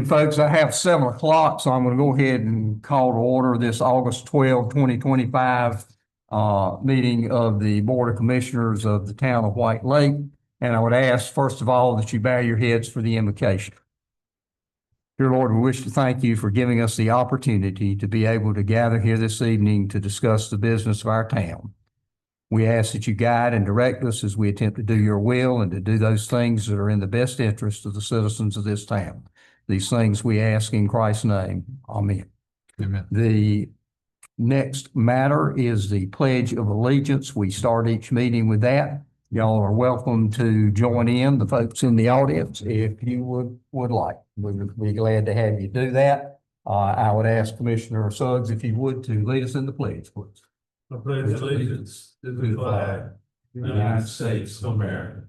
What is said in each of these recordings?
Folks, I have 7 o'clock, so I'm going to go ahead and call to order this August 12, 2025 meeting of the Board of Commissioners of the Town of White Lake. And I would ask, first of all, that you bow your heads for the invocation. Dear Lord, we wish to thank you for giving us the opportunity to be able to gather here this evening to discuss the business of our town. We ask that you guide and direct us as we attempt to do your will and to do those things that are in the best interest of the citizens of this town. These things we ask in Christ's name. Amen. Amen. The next matter is the Pledge of Allegiance. We start each meeting with that. Y'all are welcome to join in, the folks in the audience, if you would like. We would be glad to have you do that. I would ask Commissioner Suggs if he would to lead us in the pledge, please. I pledge allegiance to the flag of the United States of America,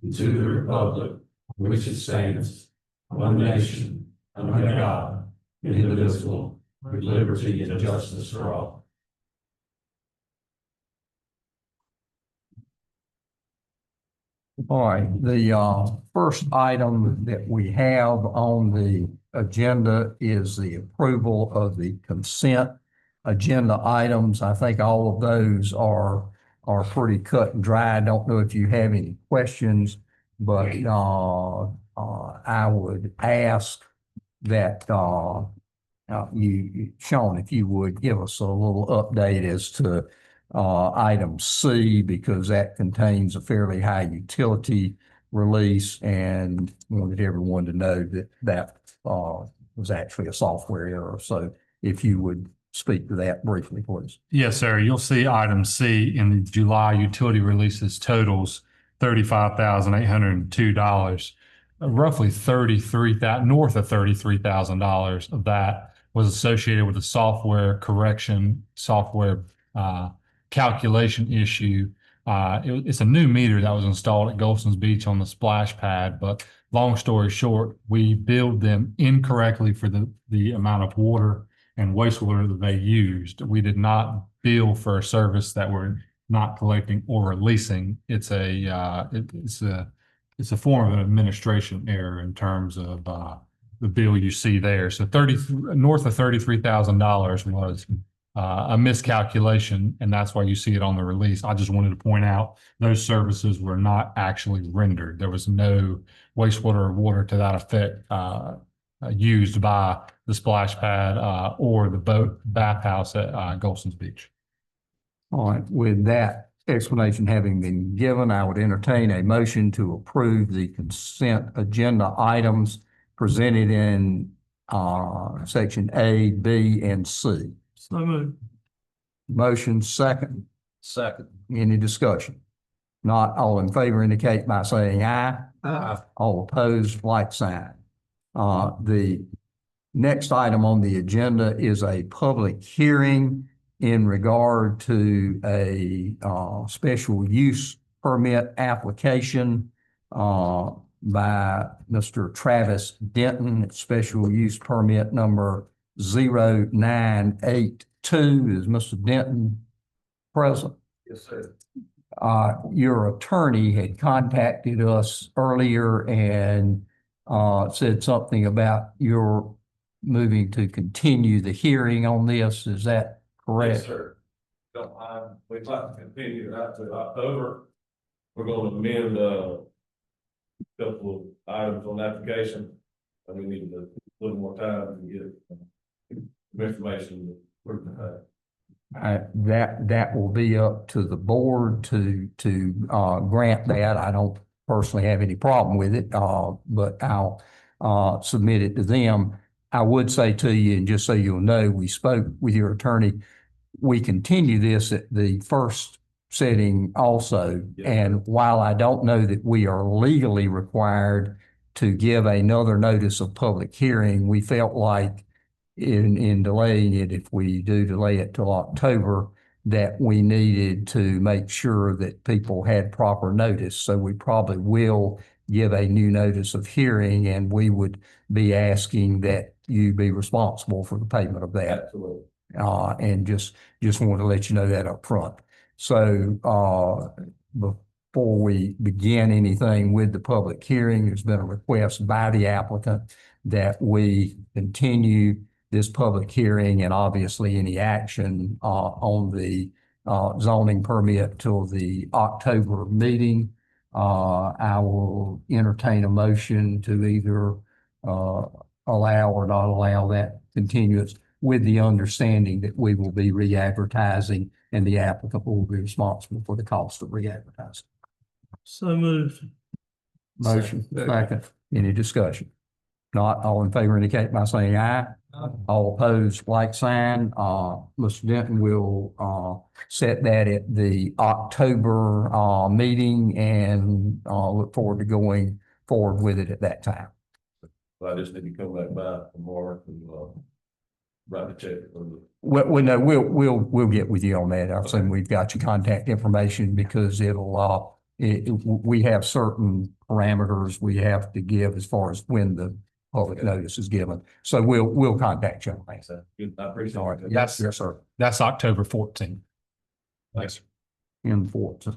and to the republic for which it stands, one nation, under God, indivisible, with liberty and justice for all. All right, the first item that we have on the agenda is the approval of the consent agenda items. I think all of those are pretty cut and dry. I don't know if you have any questions, but I would ask that you, Sean, if you would give us a little update as to item C, because that contains a fairly high utility release, and wanted everyone to know that that was actually a software error. So if you would speak to that briefly, please. Yes, sir. You'll see item C in the July utility releases totals $35,802. Roughly north of $33,000 of that was associated with a software correction, software calculation issue. It's a new meter that was installed at Goldston's Beach on the splash pad, but long story short, we billed them incorrectly for the amount of water and wastewater that they used. We did not bill for a service that we're not collecting or releasing. It's a form of an administration error in terms of the bill you see there. So north of $33,000 was a miscalculation, and that's why you see it on the release. I just wanted to point out those services were not actually rendered. There was no wastewater or water to that effect used by the splash pad or the bathhouse at Goldston's Beach. All right, with that explanation having been given, I would entertain a motion to approve the consent agenda items presented in section A, B, and C. So moved. Motion second. Second. Any discussion? Not all in favor indicate by saying aye. Aye. All opposed, like sign. The next item on the agenda is a public hearing in regard to a special use permit application by Mr. Travis Denton, special use permit number 0982. Is Mr. Denton present? Yes, sir. Your attorney had contacted us earlier and said something about your moving to continue the hearing on this. Is that correct? Yes, sir. We'd like to continue that to October. We're going to amend a couple of items on the application, and we need a little more time to get information. That will be up to the board to grant that. I don't personally have any problem with it, but I'll submit it to them. I would say to you, and just so you'll know, we spoke with your attorney. We continue this at the first setting also. Yes. And while I don't know that we are legally required to give another notice of public hearing, we felt like in delaying it, if we do delay it till October, that we needed to make sure that people had proper notice. So we probably will give a new notice of hearing, and we would be asking that you be responsible for the payment of that. Absolutely. And just want to let you know that up front. So before we begin anything with the public hearing, there's been a request by the applicant that we continue this public hearing and obviously any action on the zoning permit till the October meeting. I will entertain a motion to either allow or not allow that continuance, with the understanding that we will be re-advertising and the applicant will be responsible for the cost of re-advertising. So moved. Motion, second. Any discussion? Not all in favor indicate by saying aye. All opposed, like sign. Mr. Denton will set that at the October meeting and look forward to going forward with it at that time. I just need to come back by tomorrow and write a check for the. Well, no, we'll get with you on that. I assume we've got your contact information because we have certain parameters we have to give as far as when the public notice is given. So we'll contact you on that. Good, I appreciate All right. it. Yes, sir. That's October 14th. Thanks. In Fort.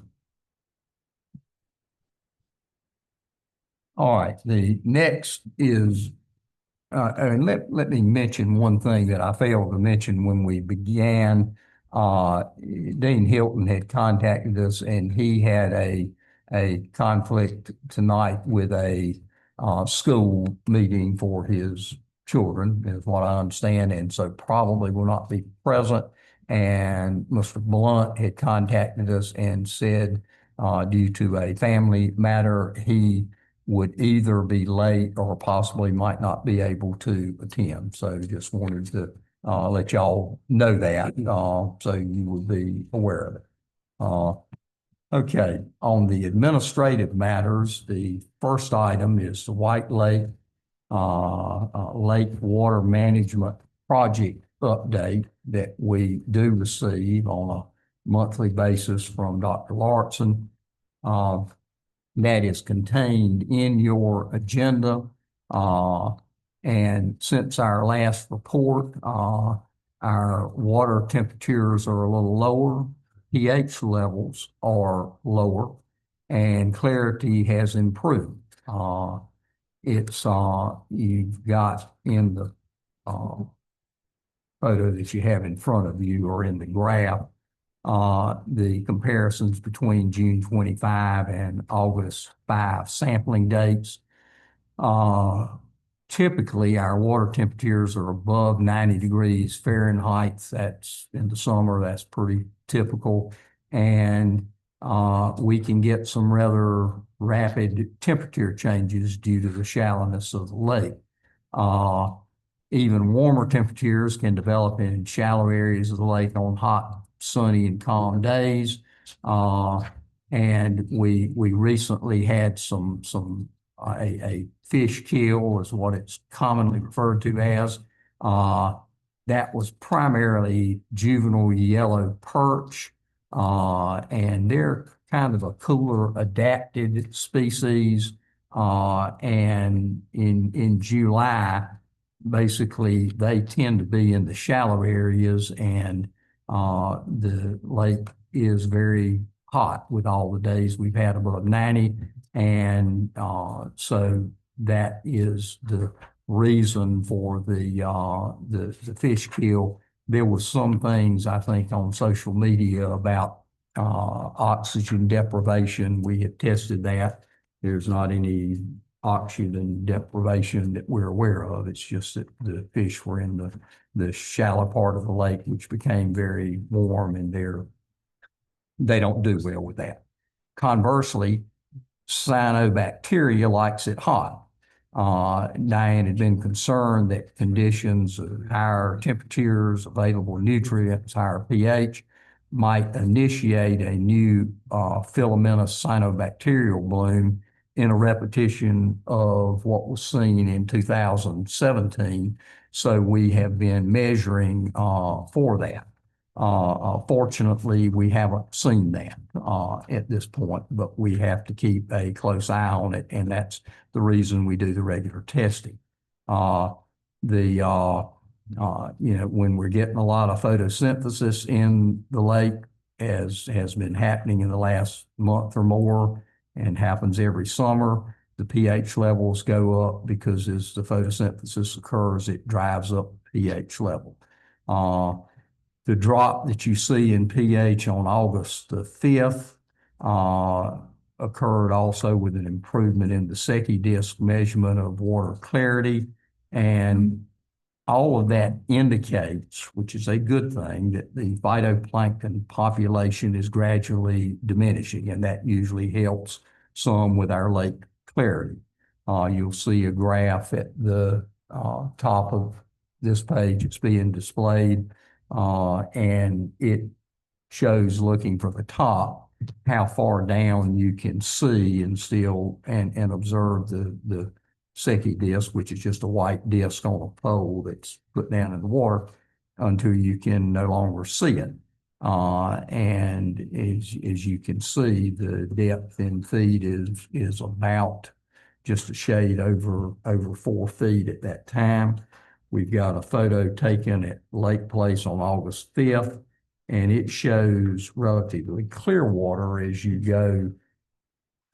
All right, the next is, and let me mention one thing that I failed to mention when we began. Dean Hilton had contacted us and he had a conflict tonight with a school meeting for his children, is what I understand, and so probably will not be present. And Mr. Blunt had contacted us and said, due to a family matter, he would either be late or possibly might not be able to attend. So just wanted to let y'all know that, so you would be aware of it. Okay, on the administrative matters, the first item is the White Lake Lake Water Management Project update that we do receive on a monthly basis from Dr. Larson. That is contained in your agenda. And since our last report, our water temperatures are a little lower, pH levels are lower, and clarity has improved. You've got in the photo that you have in front of you or in the graph, the comparisons between June 25 and August 5 sampling dates. Typically, our water temperatures are above 90 degrees Fahrenheit. That's in the summer, that's pretty typical. And we can get some rather rapid temperature changes due to the shallowness of the lake. Even warmer temperatures can develop in shallow areas of the lake on hot, sunny, and calm days. And we recently had a fish kill is what it's commonly referred to as. That was primarily juvenile yellow perch, and they're kind of a cooler adapted species. And in July, basically, they tend to be in the shallow areas, and the lake is very hot with all the days we've had above 90. And so that is the reason for the fish kill. There was some things, I think, on social media about oxygen deprivation. We have tested that. There's not any oxygen deprivation that we're aware of. It's just that the fish were in the shallow part of the lake, which became very warm, and they don't do well with that. Conversely, cyanobacteria likes it hot. Diane had been concerned that conditions of higher temperatures, available nutrients, higher pH might initiate a new filamentous cyanobacterial bloom in a repetition of what was seen in 2017. So we have been measuring for that. Fortunately, we haven't seen that at this point, but we have to keep a close eye on it, and that's the reason we do the regular testing. When we're getting a lot of photosynthesis in the lake, as has been happening in the last month or more and happens every summer, the pH levels go up because as the photosynthesis occurs, it drives up pH level. The drop that you see in pH on August the 5th occurred also with an improvement in the Secchi disc measurement of water clarity. And all of that indicates, which is a good thing, that the phytoplankton population is gradually diminishing, and that usually helps some with our lake clarity. You'll see a graph at the top of this page. It's being displayed, and it shows, looking from the top, how far down you can see and still and observe the Secchi disc, which is just a white disc on a pole that's put down in the water until you can no longer see it. And as you can see, the depth in feet is about just a shade over 4 feet at that time. We've got a photo taken at Lake Place on August 5th, and it shows relatively clear water as you go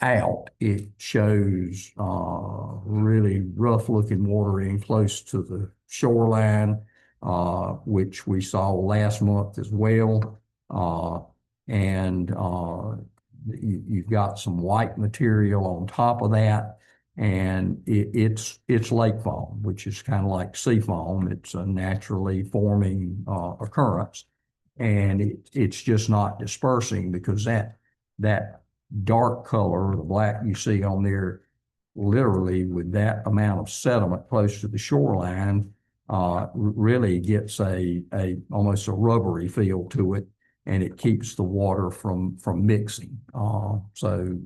out. It shows really rough looking water in close to the shoreline, which we saw last month as well. And you've got some white material on top of that, and it's lake foam, which is kind of like sea foam. It's a naturally forming occurrence, and it's just not dispersing because that dark color, the black you see on there, literally with that amount of sediment close to the shoreline, really gets almost a rubbery feel to it, and it keeps the water from mixing. So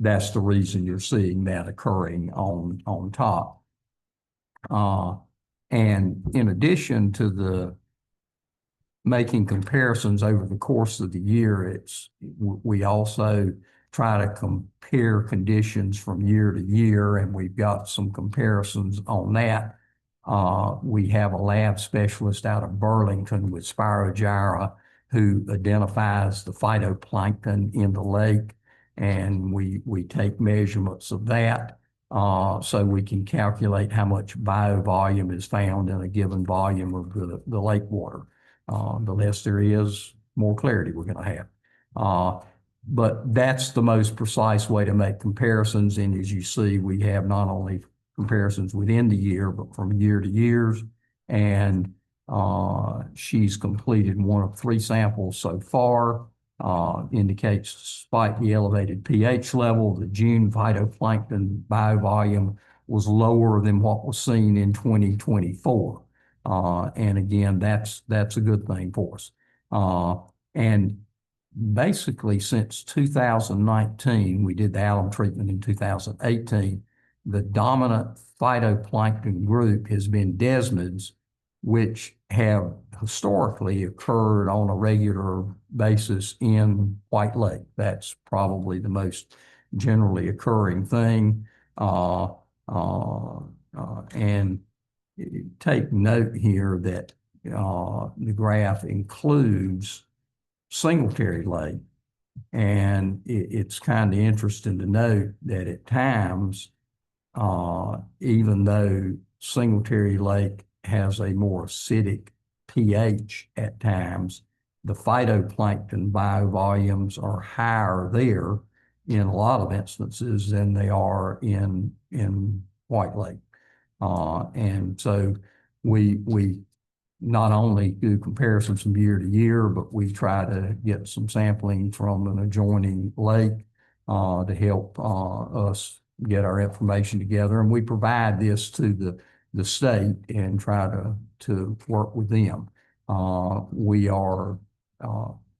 that's the reason you're seeing that occurring on top. And in addition to the making comparisons over the course of the year, we also try to compare conditions from year to year, and we've got some comparisons on that. We have a lab specialist out of Burlington with Spirogyra who identifies the phytoplankton in the lake, and we take measurements of that so we can calculate how much biovolume is found in a given volume of the lake water. The less there is, more clarity we're going to have. But that's the most precise way to make comparisons. And as you see, we have not only comparisons within the year, but from year to years. And she's completed one of 3 samples so far. Indicates despite the elevated pH level, the June phytoplankton biovolume was lower than what was seen in 2024. And again, that's a good thing for us. And basically since 2019, we did the alum treatment in 2018, the dominant phytoplankton group has been desmids, which have historically occurred on a regular basis in White Lake. That's probably the most generally occurring thing. And take note here that the graph includes Singletary Lake, and it's kind of interesting to note that at times, even though Singletary Lake has a more acidic pH at times, the phytoplankton biovolumes are higher there in a lot of instances than they are in White Lake. And so we not only do comparisons from year to year, but we try to get some sampling from an adjoining lake to help us get our information together. And we provide this to the state and try to work with them. We are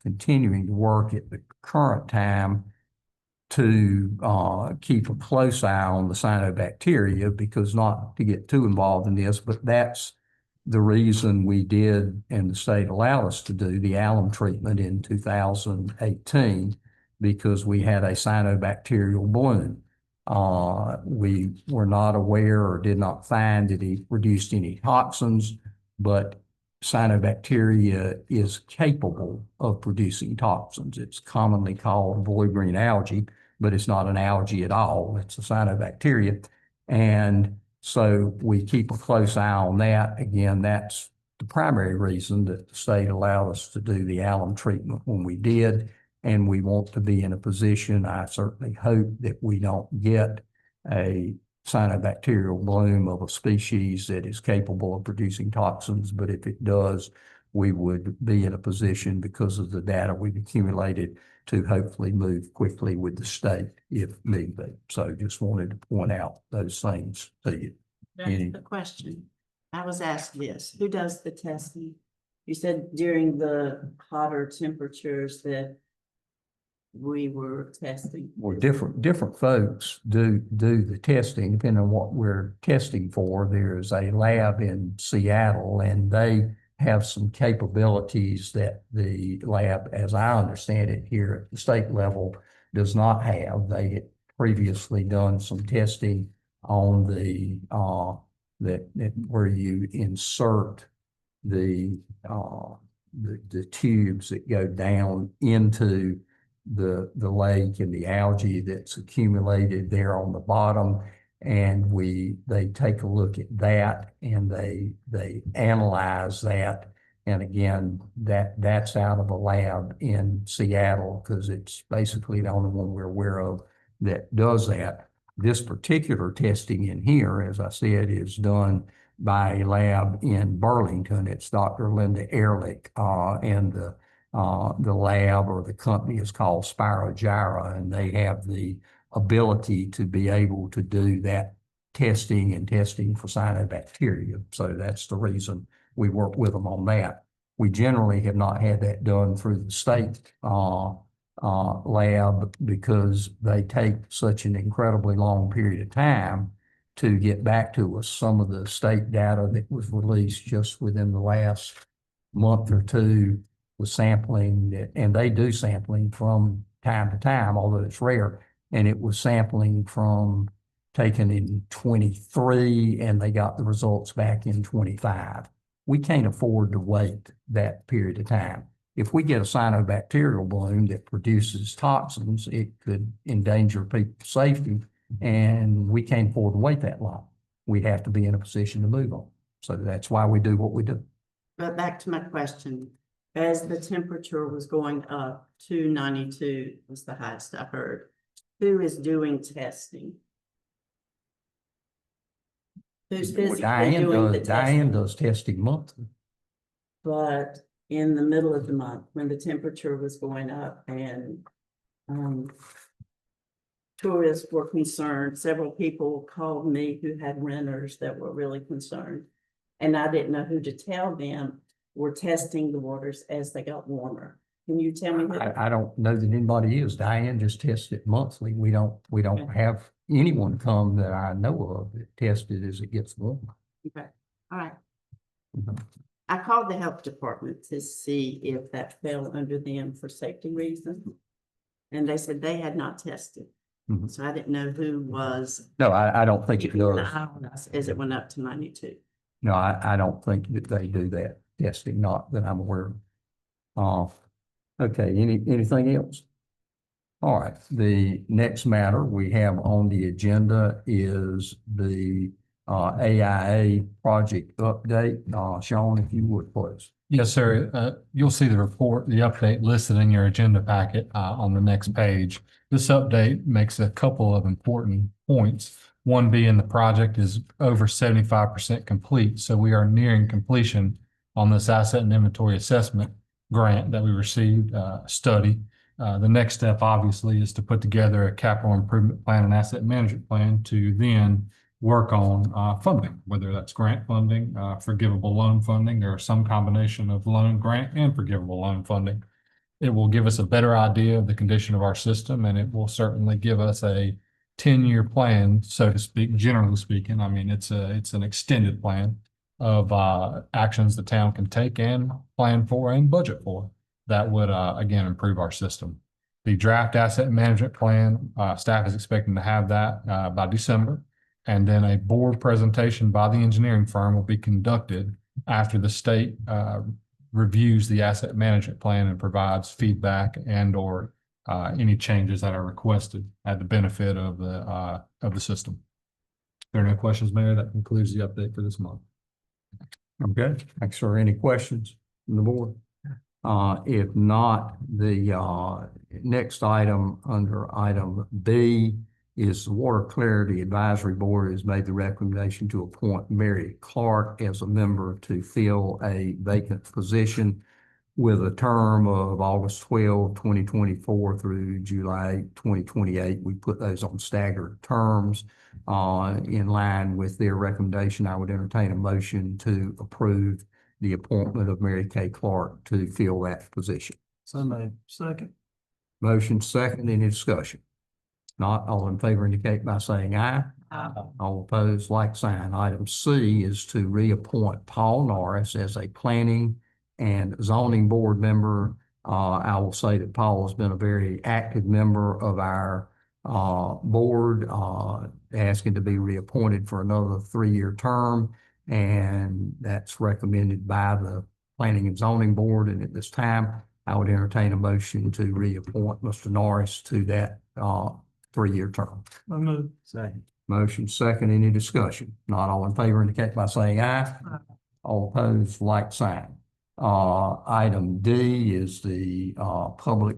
continuing to work at the current time to keep a close eye on the cyanobacteria, because not to get too involved in this, but that's the reason we did, and the state allowed us to do the alum treatment in 2018, because we had a cyanobacterial bloom. We were not aware or did not find that he produced any toxins, but cyanobacteria is capable of producing toxins. It's commonly called blue-green algae, but it's not an algae at all. It's a cyanobacteria. And so we keep a close eye on that. Again, that's the primary reason that the state allowed us to do the alum treatment when we did. And we want to be in a position, I certainly hope, that we don't get a cyanobacterial bloom of a species that is capable of producing toxins. But if it does, we would be in a position, because of the data we've accumulated, to hopefully move quickly with the state if need be. So just wanted to point out those things to you. That's the question. I was asked this, who does the testing? You said during the hotter temperatures that we were testing. Well, different folks do the testing depending on what we're testing for. There's a lab in Seattle, and they have some capabilities that the lab, as I understand it here at the state level, does not have. They had previously done some testing on the that where you insert the tubes that go down into the lake and the algae that's accumulated there on the bottom. And they take a look at that, and they analyze that. And again, that's out of a lab in Seattle, because it's basically the only one we're aware of that does that. This particular testing in here, as I said, is done by a lab in Burlington. It's Dr. Linda Ehrlich, and the lab or the company is called Spirogyra, and they have the ability to be able to do that testing for cyanobacteria. So that's the reason we work with them on that. We generally have not had that done through the state lab, because they take such an incredibly long period of time to get back to us. Some of the state data that was released just within the last month or two was sampling, and they do sampling from time to time, although it's rare. And it was sampling from taken in 23, and they got the results back in 25. We can't afford to wait that period of time. If we get a cyanobacterial bloom that produces toxins, it could endanger people's safety, and we can't afford to wait that long. We have to be in a position to move on. So that's why we do what we do. But back to my question, as the temperature was going up to 92 was the highest I heard, who is doing testing? Who's physically doing the Diane testing? does testing monthly. But in the middle of the month, when the temperature was going up and tourists were concerned, several people called me who had renters that were really concerned. And I didn't know who to tell them. We're testing the waters as they got warmer. Can you tell me? I don't know that anybody is. Diane just tests it monthly. We don't Okay. have anyone come that I know of that tests it as it gets warmer. Okay, all right. Mhm. I called the health department to see if that fell under them for safety reasons. And they said they had not tested. Mhm. So I didn't know who was. No, I don't think it keeping an does. eye on us as it went up to 92. No, I don't think that they do that testing, not that I'm aware of. Okay, anything else? All right, the next matter we have on the agenda is the AIA project update. Sean, if you would, please. Yes, sir. You'll see the report, the update listed in your agenda packet on the next page. This update makes a couple of important points. One being the project is over 75% complete, so we are nearing completion on this asset and inventory assessment grant that we received, study. The next step, obviously, is to put together a capital improvement plan and asset management plan to then work on funding, whether that's grant funding, forgivable loan funding, or some combination of loan, grant, and forgivable loan funding. It will give us a better idea of the condition of our system, and it will certainly give us a 10-year plan, so to speak, generally speaking. I mean, it's an extended plan of actions the town can take and plan for and budget for that would, again, improve our system. The draft asset management plan, staff is expecting to have that by December. And then a board presentation by the engineering firm will be conducted after the state reviews the asset management plan and provides feedback and or any changes that are requested at the benefit of the system. If there are no questions, Mayor, that concludes the update for this month. Okay, thanks, sir. Any questions from the board? If not, the next item under item B is the Water Clarity Advisory Board has made the recommendation to appoint Mary Clark as a member to fill a vacant position with a term of August 12, 2024 through July 2028. We put those on staggered terms. In line with their recommendation, I would entertain a motion to approve the appointment of Mary Kay Clark to fill that position. So moved. Second. Motion second, any discussion? Not all in favor indicate by saying aye. Aye. All opposed, like sign. Item C is to reappoint Paul Norris as a planning and zoning board member. I will say that Paul has been a very active member of our board, asking to be reappointed for another 3-year term. And that's recommended by the Planning and Zoning Board. And at this time, I would entertain a motion to reappoint Mr. Norris to that 3-year term. So moved. Second. Motion second, any discussion? Not all in favor indicate by saying aye. Aye. All opposed, like sign. Item D is the Public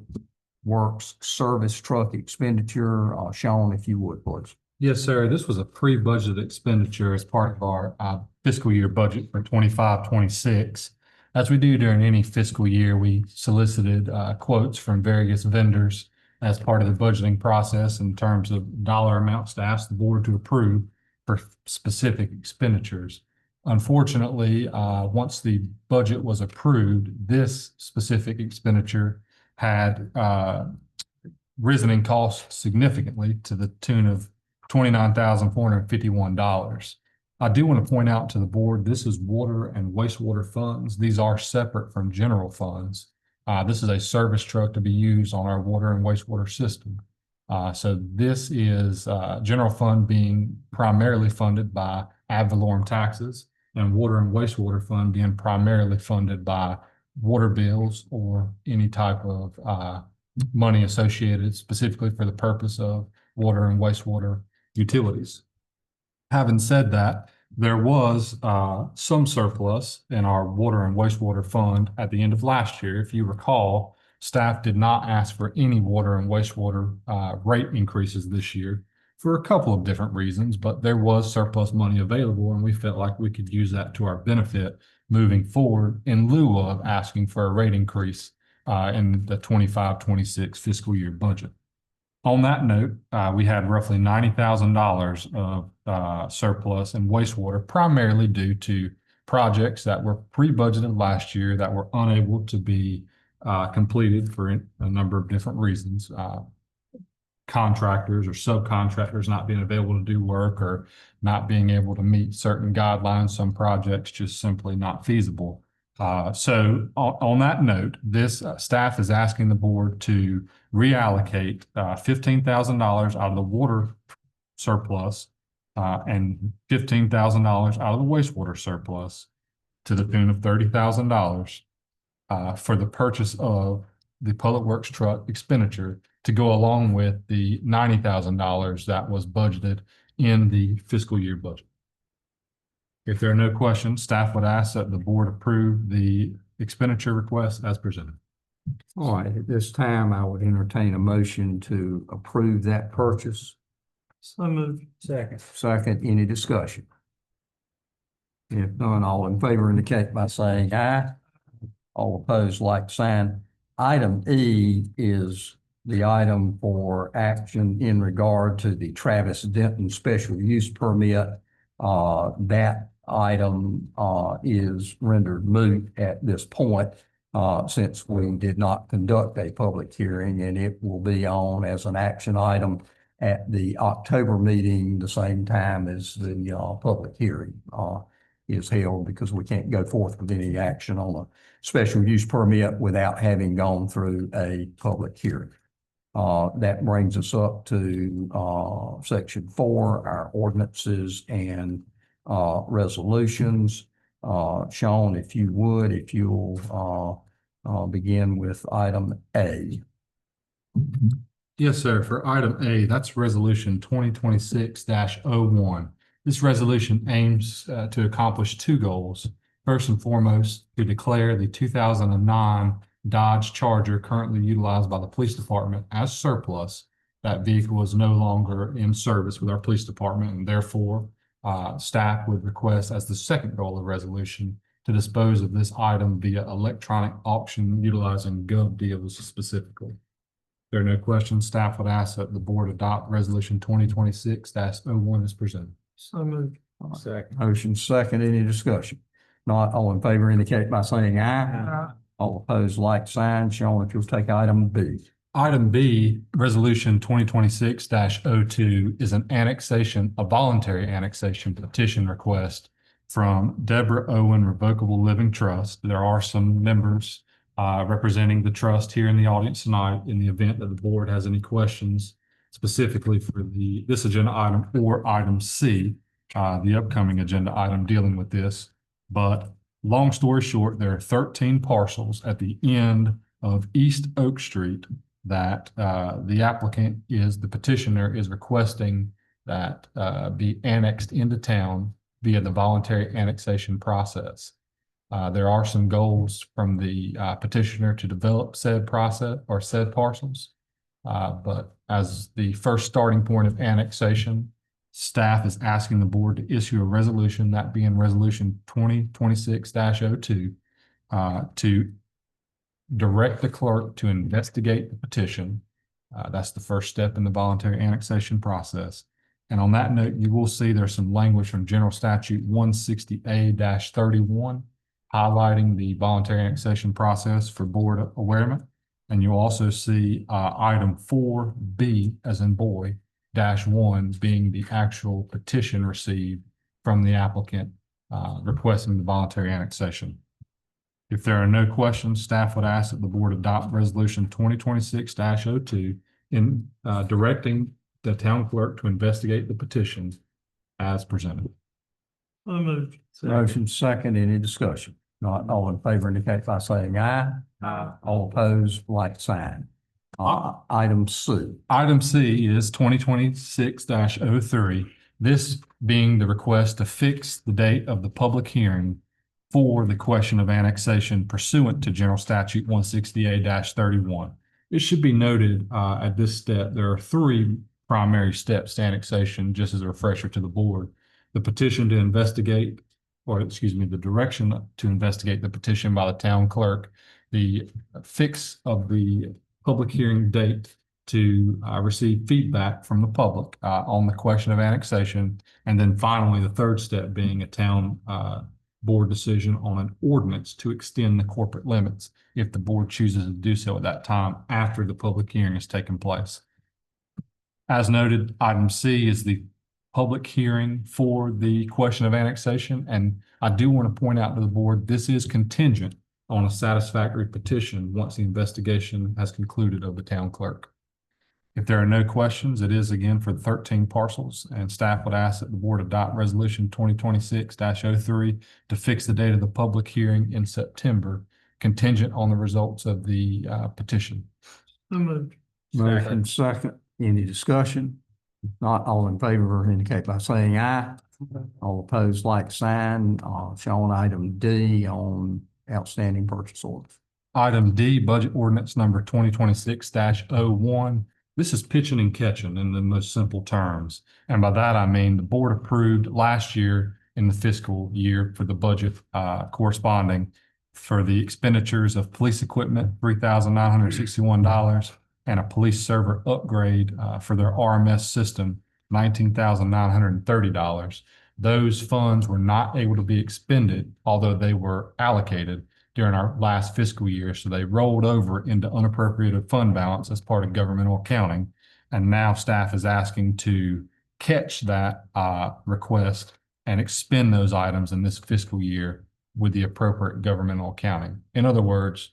Works Service Truck Expenditure. Sean, if you would, please. Yes, sir. This was a pre-budgeted expenditure as part of our fiscal year budget for 25-26. As we do during any fiscal year, we solicited quotes from various vendors as part of the budgeting process in terms of dollar amounts to ask the board to approve for specific expenditures. Unfortunately, once the budget was approved, this specific expenditure had risen in cost significantly to the tune of $29,451. I do want to point out to the board, this is water and wastewater funds. These are separate from general funds. This is a service truck to be used on our water and wastewater system. So this is general fund being primarily funded by ad valorem taxes, and water and wastewater fund being primarily funded by water bills or any type of money associated specifically for the purpose of water and wastewater utilities. Having said that, there was some surplus in our water and wastewater fund at the end of last year. If you recall, staff did not ask for any water and wastewater rate increases this year for a couple of different reasons, but there was surplus money available and we felt like we could use that to our benefit moving forward in lieu of asking for a rate increase in the 25-26 fiscal year budget. On that note, we had roughly $90,000 of surplus in wastewater, primarily due to projects that were pre-budgeted last year that were unable to be completed for a number of different reasons. Contractors or subcontractors not being available to do work or not being able to meet certain guidelines. Some projects just simply not feasible. So on that note, this staff is asking the board to reallocate $15,000 out of the water surplus and $15,000 out of the wastewater surplus to the tune of $30,000 for the purchase of the public works truck expenditure to go along with the $90,000 that was budgeted in the fiscal year budget. If there are no questions, staff would ask that the board approve the expenditure request as presented. All right, at this time, I would entertain a motion to approve that purchase. So moved. Second. Second, any discussion? If none, all in favor indicate by saying aye. All opposed, like sign. Item E is the item for action in regard to the Travis Denton special use permit. That item is rendered moot at this point since we did not conduct a public hearing, and it will be on as an action item at the October meeting, the same time as the public hearing is held, because we can't go forth with any action on a special use permit without having gone through a public hearing. That brings us up to section 4, our ordinances and resolutions. Sean, if you would, if you'll begin with item A. Yes, sir. For item A, that's resolution 2026-01. This resolution aims to accomplish two goals. First and foremost, to declare the 2009 Dodge Charger currently utilized by the police department as surplus. That vehicle is no longer in service with our police department, and therefore staff would request as the second goal of resolution to dispose of this item via electronic auction utilizing Gov Deals specifically. If there are no questions, staff would ask that the board adopt resolution 2026-01 as presented. So moved. Second. Motion second, any discussion? Not all in favor indicate by saying aye. All opposed, like sign. Sean, if you'll take item B. Item B, resolution 2026-02 is an annexation, a voluntary annexation petition request from Deborah Owen Revocable Living Trust. There are some members representing the trust here in the audience tonight in the event that the board has any questions specifically for this agenda item or item C, the upcoming agenda item dealing with this. But long story short, there are 13 parcels at the end of East Oak Street that the petitioner is requesting that be annexed into town via the voluntary annexation process. There are some goals from the petitioner to develop said process or said parcels. But as the first starting point of annexation, staff is asking the board to issue a resolution, that being resolution 2026-02, to direct the clerk to investigate the petition. That's the first step in the voluntary annexation process. And on that note, you will see there's some language from General Statute 160A-31 highlighting the voluntary annexation process for board awareness. And you'll also see item 4B as in boy -1 being the actual petition received from the applicant requesting the voluntary annexation. If there are no questions, staff would ask that the board adopt resolution 2026-02 in directing the town clerk to investigate the petition as presented. So moved. Motion second, any discussion? Not all in favor indicate by saying aye. Aye. All opposed, like sign. Item C. Item C is 2026-03. This being the request to fix the date of the public hearing for the question of annexation pursuant to General Statute 160A-31. It should be noted at this step, there are three primary steps to annexation, just as a refresher to the board. The petition to investigate, or excuse me, the direction to investigate the petition by the town clerk, the fix of the public hearing date to receive feedback from the public on the question of annexation. And then finally, the third step being a town board decision on an ordinance to extend the corporate limits if the board chooses to do so at that time after the public hearing has taken place. As noted, item C is the public hearing for the question of annexation. And I do want to point out to the board, this is contingent on a satisfactory petition once the investigation has concluded of the town clerk. If there are no questions, it is again for the 13 parcels, and staff would ask that the board adopt resolution 2026-03 to fix the date of the public hearing in September, contingent on the results of the petition. So moved. Motion second, any discussion? Not all in favor indicate by saying aye. All opposed, like sign. Shown item D on outstanding purchase orders. Item D, budget ordinance number 2026-01. This is pitching and catching in the most simple terms. And by that, I mean the board approved last year in the fiscal year for the budget corresponding for the expenditures of police equipment, $3,961, and a police server upgrade for their RMS system, $19,930. Those funds were not able to be expended, although they were allocated during our last fiscal year. So they rolled over into unappropriated fund balance as part of governmental accounting. And now staff is asking to catch that request and expend those items in this fiscal year with the appropriate governmental accounting. In other words,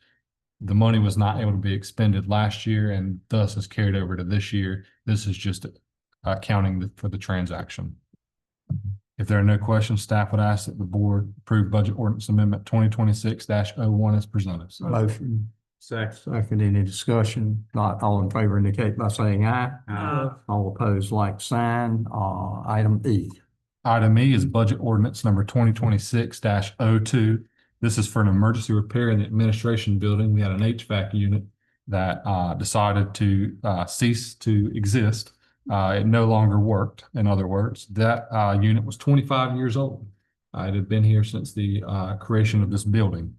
the money was not able to be expended last year and thus is carried over to this year. This is just accounting for the transaction. If there are no questions, staff would ask that the board approve budget ordinance amendment 2026-01 as presented. Motion Second, any discussion? Not all in favor indicate by saying aye. All opposed, like sign. Item E. Item E is budget ordinance number 2026-02. This is for an emergency repair in the administration building. We had an HVAC unit that decided to cease to exist. It no longer worked, in other words. That unit was 25 years old. It had been here since the creation of this building.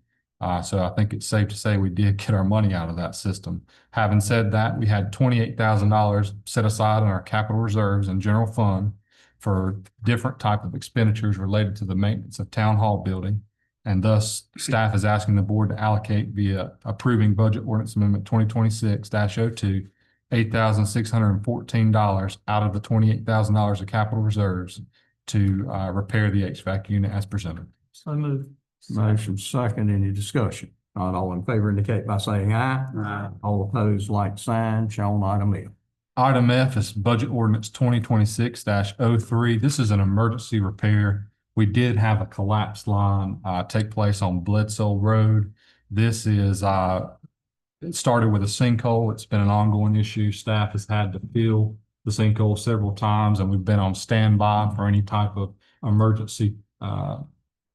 So I think it's safe to say we did get our money out of that system. Having said that, we had $28,000 set aside in our capital reserves and general fund for different type of expenditures related to the maintenance of town hall building. And thus, staff is asking the board to allocate via approving budget ordinance amendment 2026-02, $8,614 out of the $28,000 of capital reserves to repair the HVAC unit as presented. So moved. Motion second, any discussion? Not all in favor indicate by saying aye. All opposed, like sign, shown item F. Item F is budget ordinance 2026-03. This is an emergency repair. We did have a collapsed line take place on Bledsoe Road. This is it started with a sinkhole. It's been an ongoing issue. Staff has had to fill the sinkhole several times, and we've been on standby for any type of emergency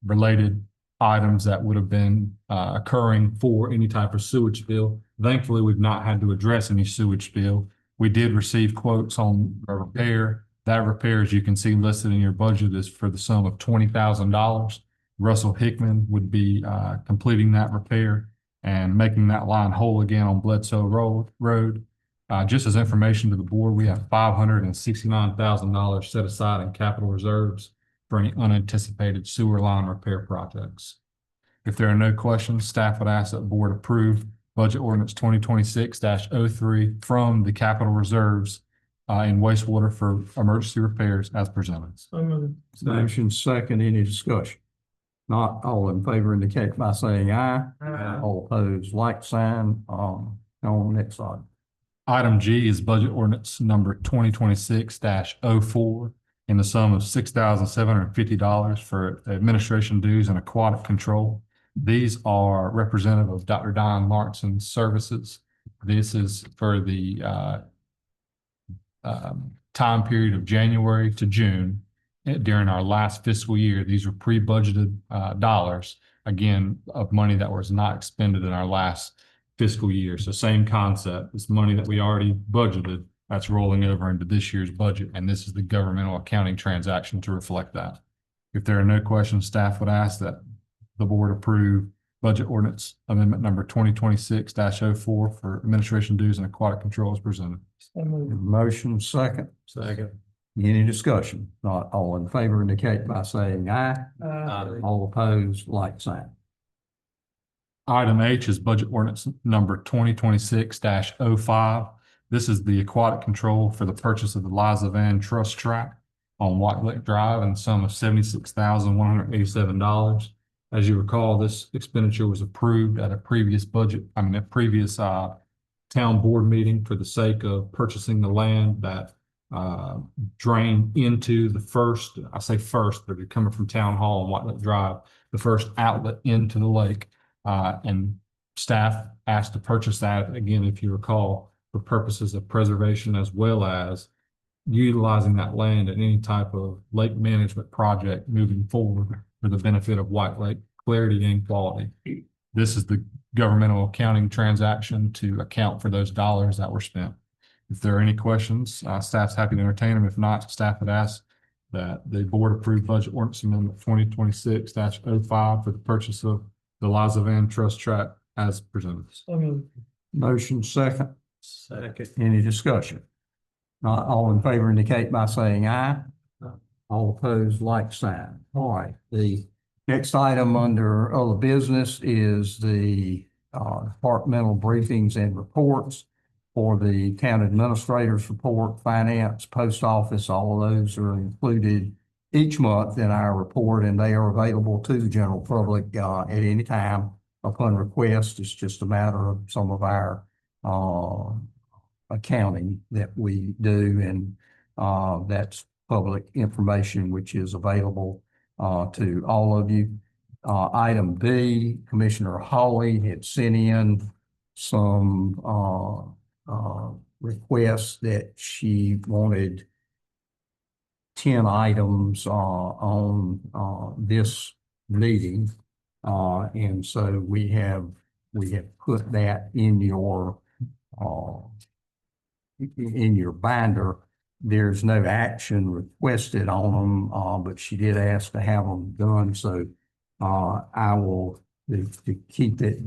related items that would have been occurring for any type of sewage spill. Thankfully, we've not had to address any sewage spill. We did receive quotes on a repair. That repair, as you can see listed in your budget, is for the sum of $20,000. Russell Hickman would be completing that repair and making that line whole again on Bledsoe Road. Just as information to the board, we have $569,000 set aside in capital reserves for any unanticipated sewer line repair projects. If there are no questions, staff would ask that the board approve budget ordinance 2026-03 from the capital reserves in wastewater for emergency repairs as presented. So moved. Motion second, any discussion? Not all in favor indicate by saying aye. All opposed, like sign. On next item. Item G is budget ordinance number 2026-04 in the sum of $6,750 for administration dues and aquatic control. These are representative of Dr. Don Martinson's services. This is for the time period of January to June during our last fiscal year. These were pre-budgeted dollars, again, of money that was not expended in our last fiscal year. So same concept. It's money that we already budgeted that's rolling over into this year's budget, and this is the governmental accounting transaction to reflect that. If there are no questions, staff would ask that the board approve budget ordinance amendment number 2026-04 for administration dues and aquatic control as presented. So moved. Motion second. Any discussion? Not all in favor indicate by saying aye. All opposed, like sign. Item H is budget ordinance number 2026-05. This is the aquatic control for the purchase of the Liza Van Trust Track on White Lake Drive in the sum of $76,187. As you recall, this expenditure was approved at a previous town board meeting for the sake of purchasing the land that drain into the first, I say first, but they're coming from Town Hall and White Lake Drive, the first outlet into the lake. And staff asked to purchase that, again, if you recall, for purposes of preservation as well as utilizing that land in any type of lake management project moving forward for the benefit of White Lake clarity and quality. This is the governmental accounting transaction to account for those dollars that were spent. If there are any questions, staff's happy to entertain them. If not, staff would ask that the board approve budget ordinance amendment 2026-05 for the purchase of the Liza Van Trust Track as presented. So moved. Motion second. Any discussion? Not all in favor indicate by saying aye. All opposed, like sign. All right, the next item under other business is the departmental briefings and reports for the town administrator's report, finance, post office. All of those are included each month in our report, and they are available to the general public at any time upon request. It's just a matter of some of our accounting that we do, and that's public information which is available to all of you. Item B, Commissioner Hawley had sent in some, requests that she wanted 10 items, on, this meeting. And so we have put that in your, in your binder. There's no action requested on them, but she did ask to have them done, so, I will, to keep it,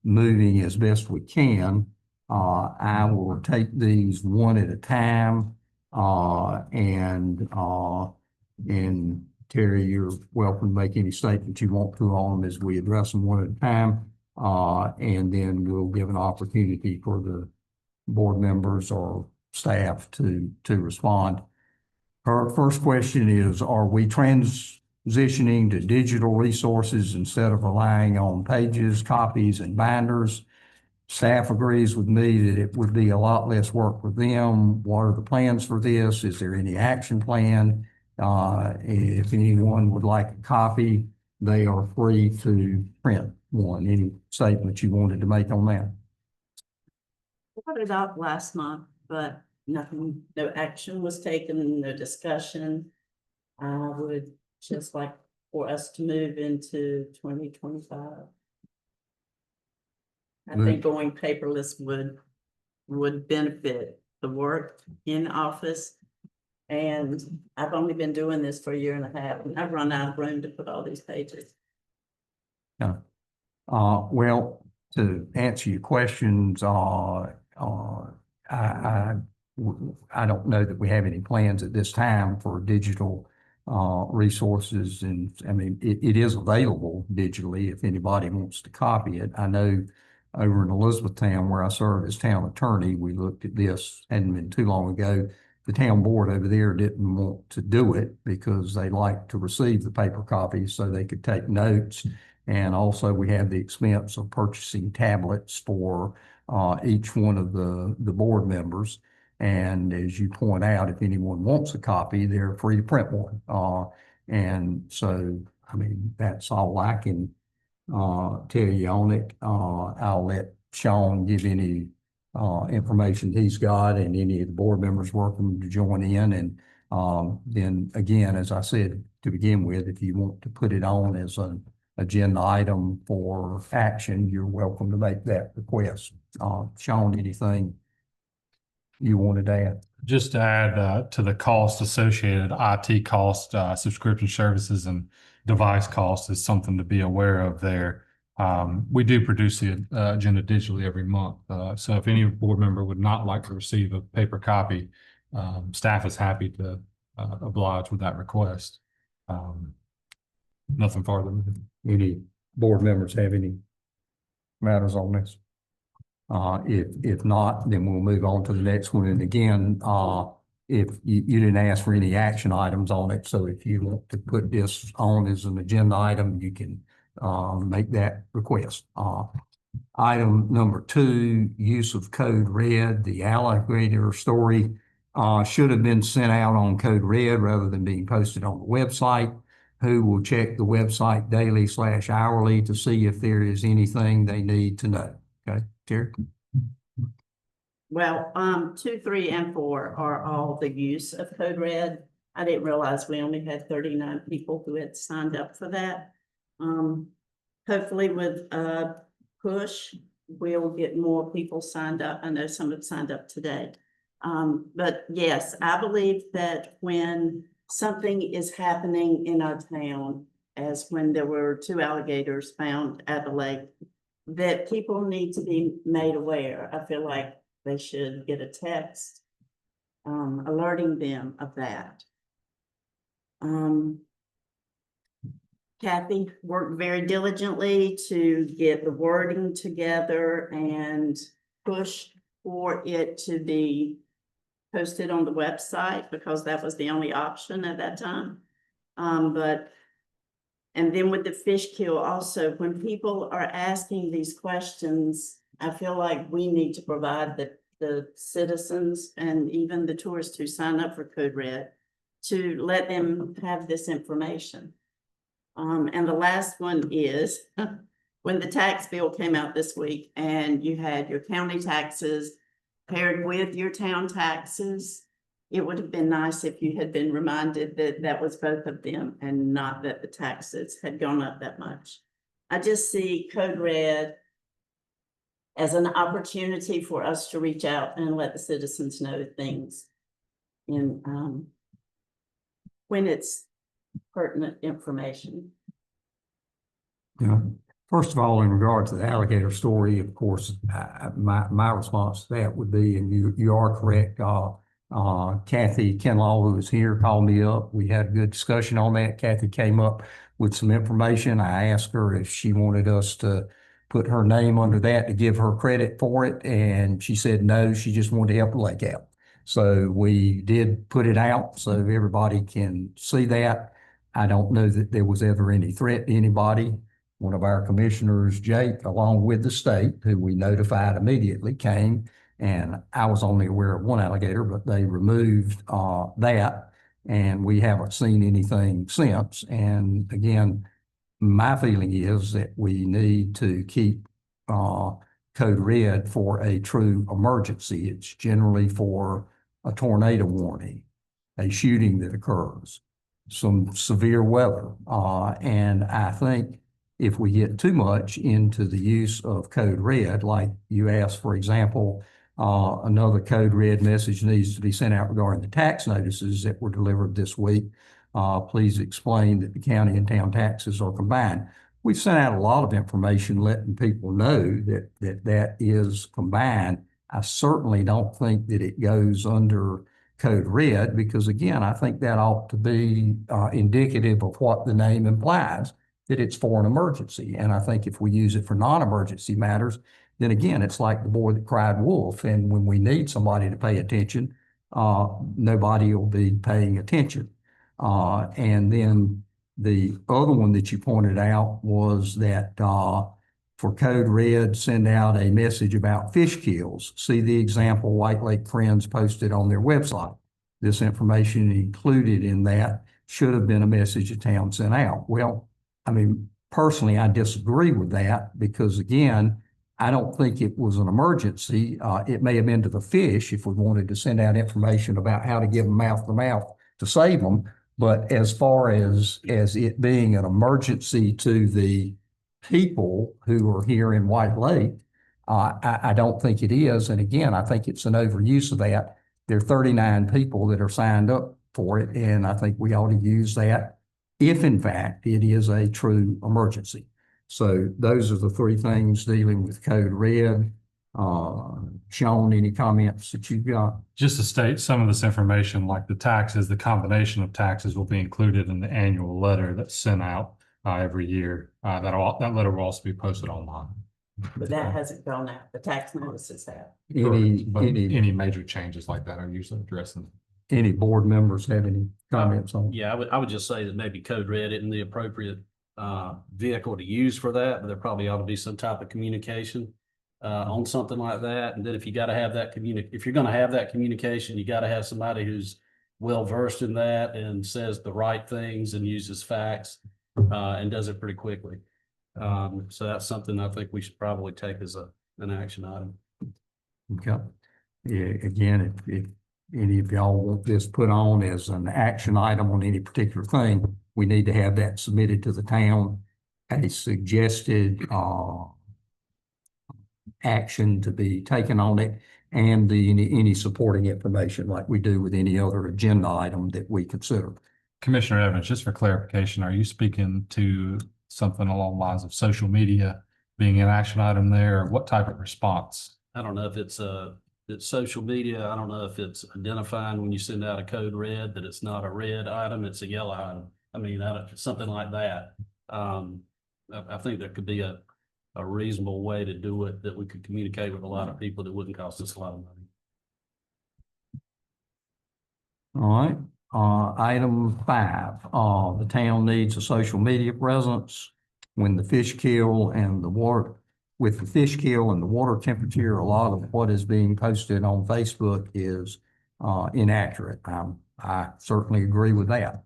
moving as best we can, I will take these one at a time, and Terry, you're welcome to make any statement you want to on them as we address them one at a time. And then we'll give an opportunity for the board members or staff to respond. Her first question is, are we transitioning to digital resources instead of relying on pages, copies, and binders? Staff agrees with me that it would be a lot less work for them. What are the plans for this? Is there any action plan? If anyone would like a copy, they are free to print one. Any statement you wanted to make on that? Brought it up last month, but nothing, no action was taken, no discussion. I would just like for us to move into 2025. I think going paperless would benefit the work in office. And I've only been doing this for a year and a half, and I've run out of room to put all these pages. Yeah. Well, to answer your questions, I don't know that we have any plans at this time for digital resources. And I mean, it is available digitally if anybody wants to copy it. I know over in Elizabethtown, where I serve as town attorney, we looked at this, hadn't been too long ago. The town board over there didn't want to do it because they like to receive the paper copies so they could take notes. And also we have the expense of purchasing tablets for each one of the board members. And as you point out, if anyone wants a copy, they're free to print one. And so, I mean, that's all I can tell you on it. I'll let Sean give any information he's got, and any of the board members welcome to join in. And then again, as I said to begin with, if you want to put it on as an agenda item for action, you're welcome to make that request. Sean, anything you wanted to add? Just to add to the cost associated, IT cost, subscription services and device cost is something to be aware of there. We do produce the agenda digitally every month. So if any board member would not like to receive a paper copy, staff is happy to oblige with that request. Nothing farther. Any board members have any matters on this? If not, then we'll move on to the next one. And again, if you didn't ask for any action items on it, so if you want to put this on as an agenda item, you can make that request. Item number 2, use of code red. The alligator story should have been sent out on code red rather than being posted on the website. Who will check the website daily / hourly to see if there is anything they need to know? Okay, Terry? Well, 2, 3, and 4 are all the use of Code Red. I didn't realize we only had 39 people who had signed up for that. Hopefully with push, we'll get more people signed up. I know some have signed up today. But yes, I believe that when something is happening in our town, as when there were 2 alligators found at the lake, that people need to be made aware. I feel like they should get a text alerting them of that. Kathy worked very diligently to get the wording together and push for it to be posted on the website, because that was the only option at that time. And then with the fish kill also, when people are asking these questions, I feel like we need to provide the citizens and even the tourists who sign up for Code Red to let them have this information. And the last one is when the tax bill came out this week and you had your county taxes paired with your town taxes, it would have been nice if you had been reminded that that was both of them and not that the taxes had gone up that much. I just see Code Red as an opportunity for us to reach out and let the citizens know things in when it's pertinent information. Yeah. First of all, in regard to the alligator story, of course, my response to that would be, and you are correct. Kathy Kinlaw, who was here, called me up. We had a good discussion on that. Kathy came up with some information. I asked her if she wanted us to put her name under that to give her credit for it, and she said no. She just wanted to help the lake out. So we did put it out so everybody can see that. I don't know that there was ever any threat to anybody. One of our commissioners, Jake, along with the state, who we notified immediately, came, and I was only aware of one alligator, but they removed that, and we haven't seen anything since. And again, my feeling is that we need to keep Code Red for a true emergency. It's generally for a tornado warning, a shooting that occurs, some severe weather. And I think if we get too much into the use of Code Red, like you asked, for example, another Code Red message needs to be sent out regarding the tax notices that were delivered this week. Please explain that the county and town taxes are combined. We've sent out a lot of information letting people know that is combined. I certainly don't think that it goes under Code Red because, again, I think that ought to be indicative of what the name implies, that it's for an emergency. And I think if we use it for non-emergency matters, then again, it's like the boy that cried wolf. And when we need somebody to pay attention, nobody will be paying attention. And then the other one that you pointed out was that for Code Red, send out a message about fish kills. See the example White Lake Friends posted on their website. This information included in that should have been a message the town sent out. Well, I mean, personally, I disagree with that because, again, I don't think it was an emergency. It may have been to the fish if we wanted to send out information about how to give them mouth to mouth to save them. But as far as it being an emergency to the people who are here in White Lake, I don't think it is. And again, I think it's an overuse of that. There are 39 people that are signed up for it, and I think we ought to use that if in fact it is a true emergency. So those are the three things dealing with Code Red. Sean, any comments that you've got? Just to state some of this information, like the taxes, the combination of taxes will be included in the annual letter that's sent out every year. That letter will also be posted online. But that hasn't gone out. The tax notices have. Any major changes like that are usually addressing. Any board members have any comments on? Yeah, I would just say that maybe Code Red isn't the appropriate vehicle to use for that, but there probably ought to be some type of communication on something like that. And then if you got to have that if you're going to have that communication, you got to have somebody who's well versed in that and says the right things and uses facts and does it pretty quickly. So that's something I think we should probably take as an action item. Okay. Yeah, again, if any of y'all want this put on as an action item on any particular thing, we need to have that submitted to the town, a suggested action to be taken on it, and any supporting information like we do with any other agenda item that we consider. Commissioner Evans, just for clarification, are you speaking to something along the lines of social media being an action item there, or what type of response? I don't know if it's social media. I don't know if it's identifying when you send out a Code Red that it's not a red item, it's a yellow item. I mean, something like that. I think there could be a reasonable way to do it that we could communicate with a lot of people that wouldn't cost us a lot of money. All right. Item 5, the town needs a social media presence when the fish kill and the water. With the fish kill and the water temperature, a lot of what is being posted on Facebook is inaccurate. I certainly agree with that.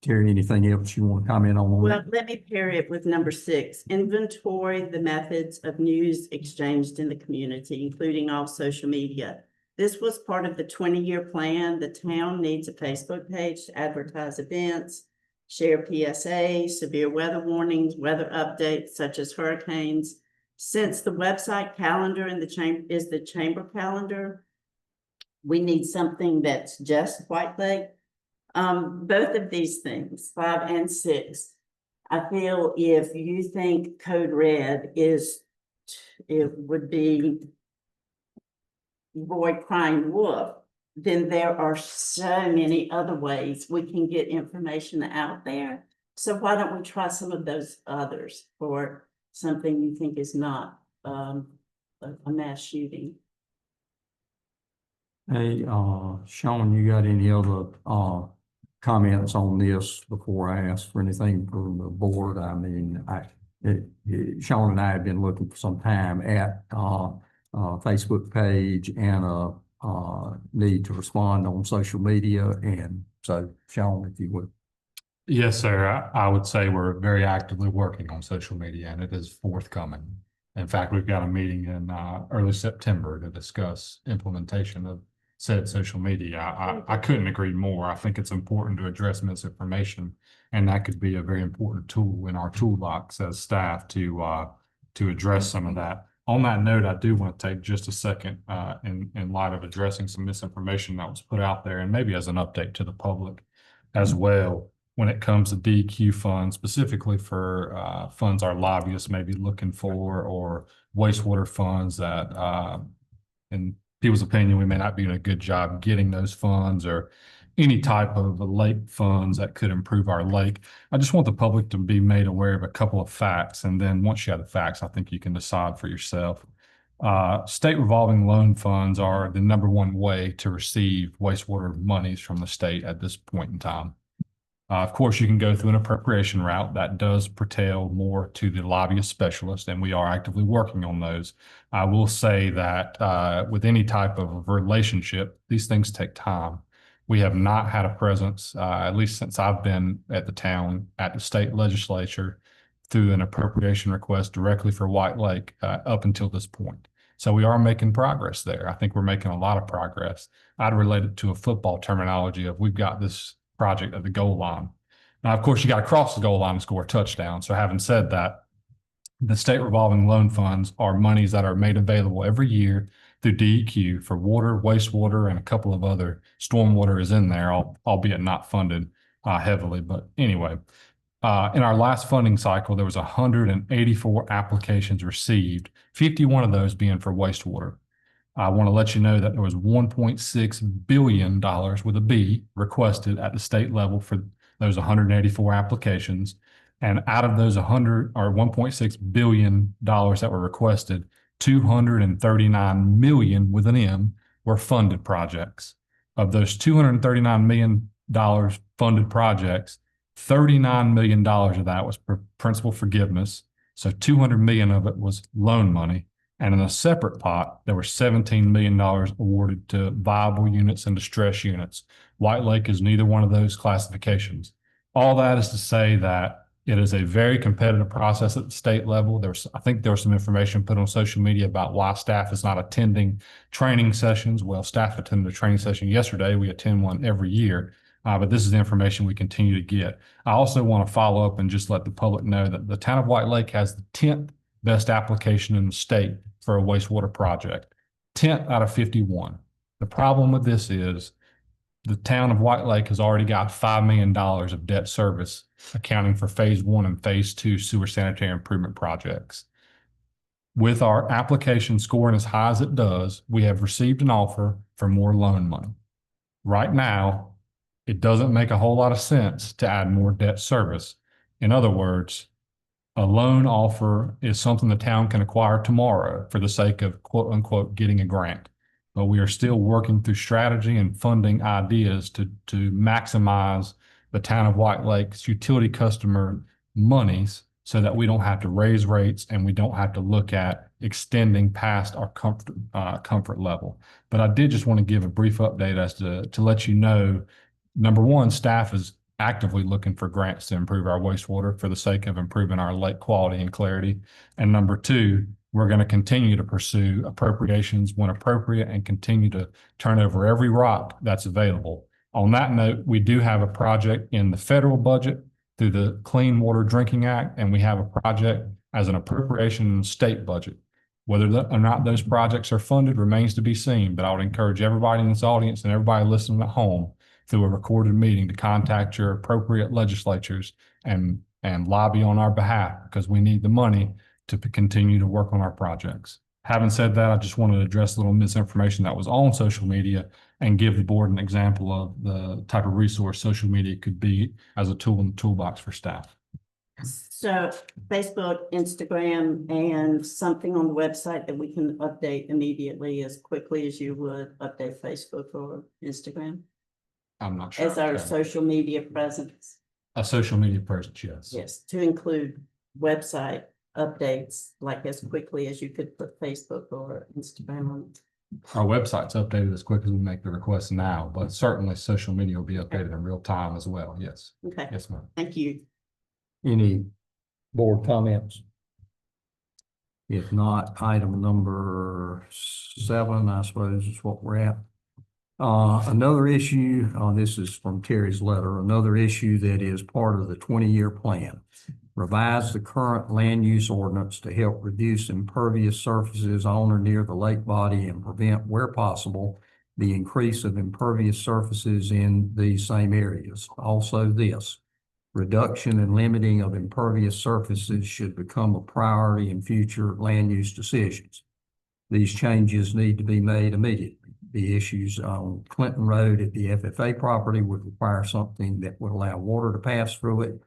Terry, anything else you want to comment on? Well, let me pair it with number 6, inventory the methods of news exchanged in the community, including all social media. This was part of the 20-year plan. The town needs a Facebook page to advertise events, share PSA, severe weather warnings, weather updates such as hurricanes. Since the website calendar in the chamber is the chamber calendar, we need something that's just White Lake. Both of these things, 5 and 6, I feel if you think code red it would be boy crying wolf, then there are so many other ways we can get information out there. So why don't we try some of those others for something you think is not a mass shooting? Hey, Sean, you got any other, comments on this before I ask for anything from the board? I mean, Sean and I have been looking for some time at, Facebook page and need to respond on social media. And so, Sean, if you would. Yes, sir. I would say we're very actively working on social media and it is forthcoming. In fact, we've got a meeting in early September to discuss implementation of said social media. I couldn't agree more. I think it's important to address misinformation, and that could be a very important tool in our toolbox as staff to address some of that. On that note, I do want to take just a second in light of addressing some misinformation that was put out there, and maybe as an update to the public as well, when it comes to DEQ funds, specifically for funds our lobbyists may be looking for, or wastewater funds that, in people's opinion, we may not be doing a good job getting those funds, or any type of lake funds that could improve our lake. I just want the public to be made aware of a couple of facts. And then once you have the facts, I think you can decide for yourself. State revolving loan funds are the #1 way to receive wastewater monies from the state at this point in time. Of course, you can go through an appropriation route that does pertain more to the lobbyist specialist, and we are actively working on those. I will say that with any type of relationship, these things take time. We have not had a presence, at least since I've been at the town, at the state legislature through an appropriation request directly for White Lake up until this point. So we are making progress there. I think we're making a lot of progress. I'd relate it to a football terminology of we've got this project at the goal line. Now, of course, you got to cross the goal line and score a touchdown. So having said that, the state revolving loan funds are monies that are made available every year through DEQ for water, wastewater, and a couple of other stormwater is in there, albeit not funded heavily. But anyway, in our last funding cycle, there was 184 applications received, 51 of those being for wastewater. I want to let you know that there was $1.6 billion with a B requested at the state level for those 184 applications. And out of those $1.6 billion that were requested, 239 million with an M were funded projects. Of those $239 million funded projects, $39 million of that was principal forgiveness. So 200 million of it was loan money. And in a separate pot, there were $17 million awarded to viable units and distress units. White Lake is neither one of those classifications. All that is to say that it is a very competitive process at the state level. I think there was some information put on social media about why staff is not attending training sessions. Well, staff attended a training session yesterday. We attend one every year, but this is the information we continue to get. I also want to follow up and just let the public know that the town of White Lake has the 10th best application in the state for a wastewater project, 10th out of 51. The problem with this is the town of White Lake has already got $5 million of debt service, accounting for phase 1 and phase 2 sewer sanitary improvement projects. With our application scoring as high as it does, we have received an offer for more loan money. Right now, it doesn't make a whole lot of sense to add more debt service. In other words, a loan offer is something the town can acquire tomorrow for the sake of quote unquote getting a grant. But we are still working through strategy and funding ideas to maximize the town of White Lake's utility customer monies so that we don't have to raise rates and we don't have to look at extending past our comfort level. But I did just want to give a brief update as to let you know, number one, staff is actively looking for grants to improve our wastewater for the sake of improving our lake quality and clarity. And number two, we're going to continue to pursue appropriations when appropriate and continue to turn over every rock that's available. On that note, we do have a project in the federal budget through the Clean Water Drinking Act, and we have a project as an appropriation in the state budget. Whether or not those projects are funded remains to be seen, but I would encourage everybody in this audience and everybody listening at home through a recorded meeting to contact your appropriate legislatures and lobby on our behalf, because we need the money to continue to work on our projects. Having said that, I just wanted to address a little misinformation that was on social media and give the board an example of the type of resource social media could be as a tool in the toolbox for staff. So Facebook, Instagram, and something on the website that we can update immediately as quickly as you would update Facebook or Instagram I'm not sure. as our social media presence. A social media presence, yes. Yes, to include website updates, like as quickly as you could put Facebook or Instagram on. Our website's updated as quick as we make the request now, but certainly social media will be updated in real time as well. Yes. Okay, Yes, ma'am. thank you. Any board comments? If not, item number 7, I suppose, is what we're at. Another issue, this is from Terry's letter, another issue that is part of the 20-year plan. Revise the current land use ordinance to help reduce impervious surfaces on or near the lake body and prevent, where possible, the increase of impervious surfaces in these same areas. Also this, reduction and limiting of impervious surfaces should become a priority in future land use decisions. These changes need to be made immediately. The issues on Clinton Road at the FFA property would require something that would allow water to pass through it.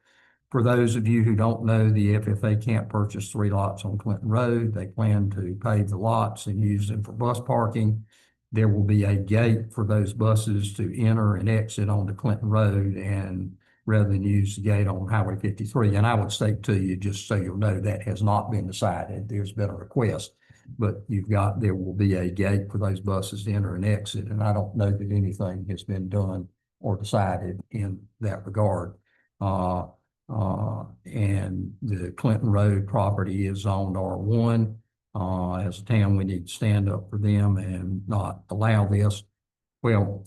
For those of you who don't know, the FFA can't purchase 3 lots on Clinton Road. They plan to pave the lots and use them for bus parking. There will be a gate for those buses to enter and exit onto Clinton Road, and rather than use the gate on Highway 53. And I would state to you, just so you'll know, that has not been decided. There's been a request, but there will be a gate for those buses to enter and exit. And I don't know that anything has been done or decided in that regard. And the Clinton Road property is zoned R1. As a town, we need to stand up for them and not allow this. Well,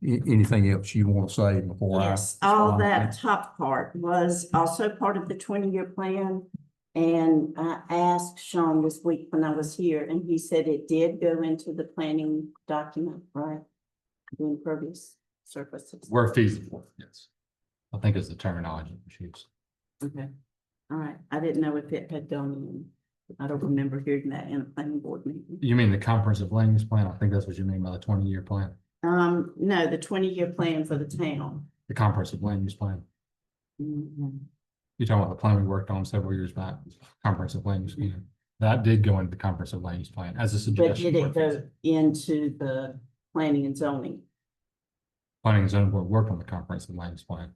anything else you want to say before Yes, I? all that top part was also part of the 20-year plan. And I asked Sean this week when I was here, and he said it did go into the planning document, right? The impervious surfaces. Where feasible, yes. I think it's the terminology we use. Okay, all right. I didn't know if it had gone in. I don't remember hearing that in a planning board meeting. You mean the comprehensive land use plan? I think that's what you mean by the 20-year plan. No, the 20-year plan for the town. The comprehensive land use plan. Mhm. You're talking about the plan we worked on several years back, comprehensive land use plan. That did go into the comprehensive land use plan as a But suggestion. did it go into the planning and zoning? Planning and zoning board worked on the comprehensive land use plan.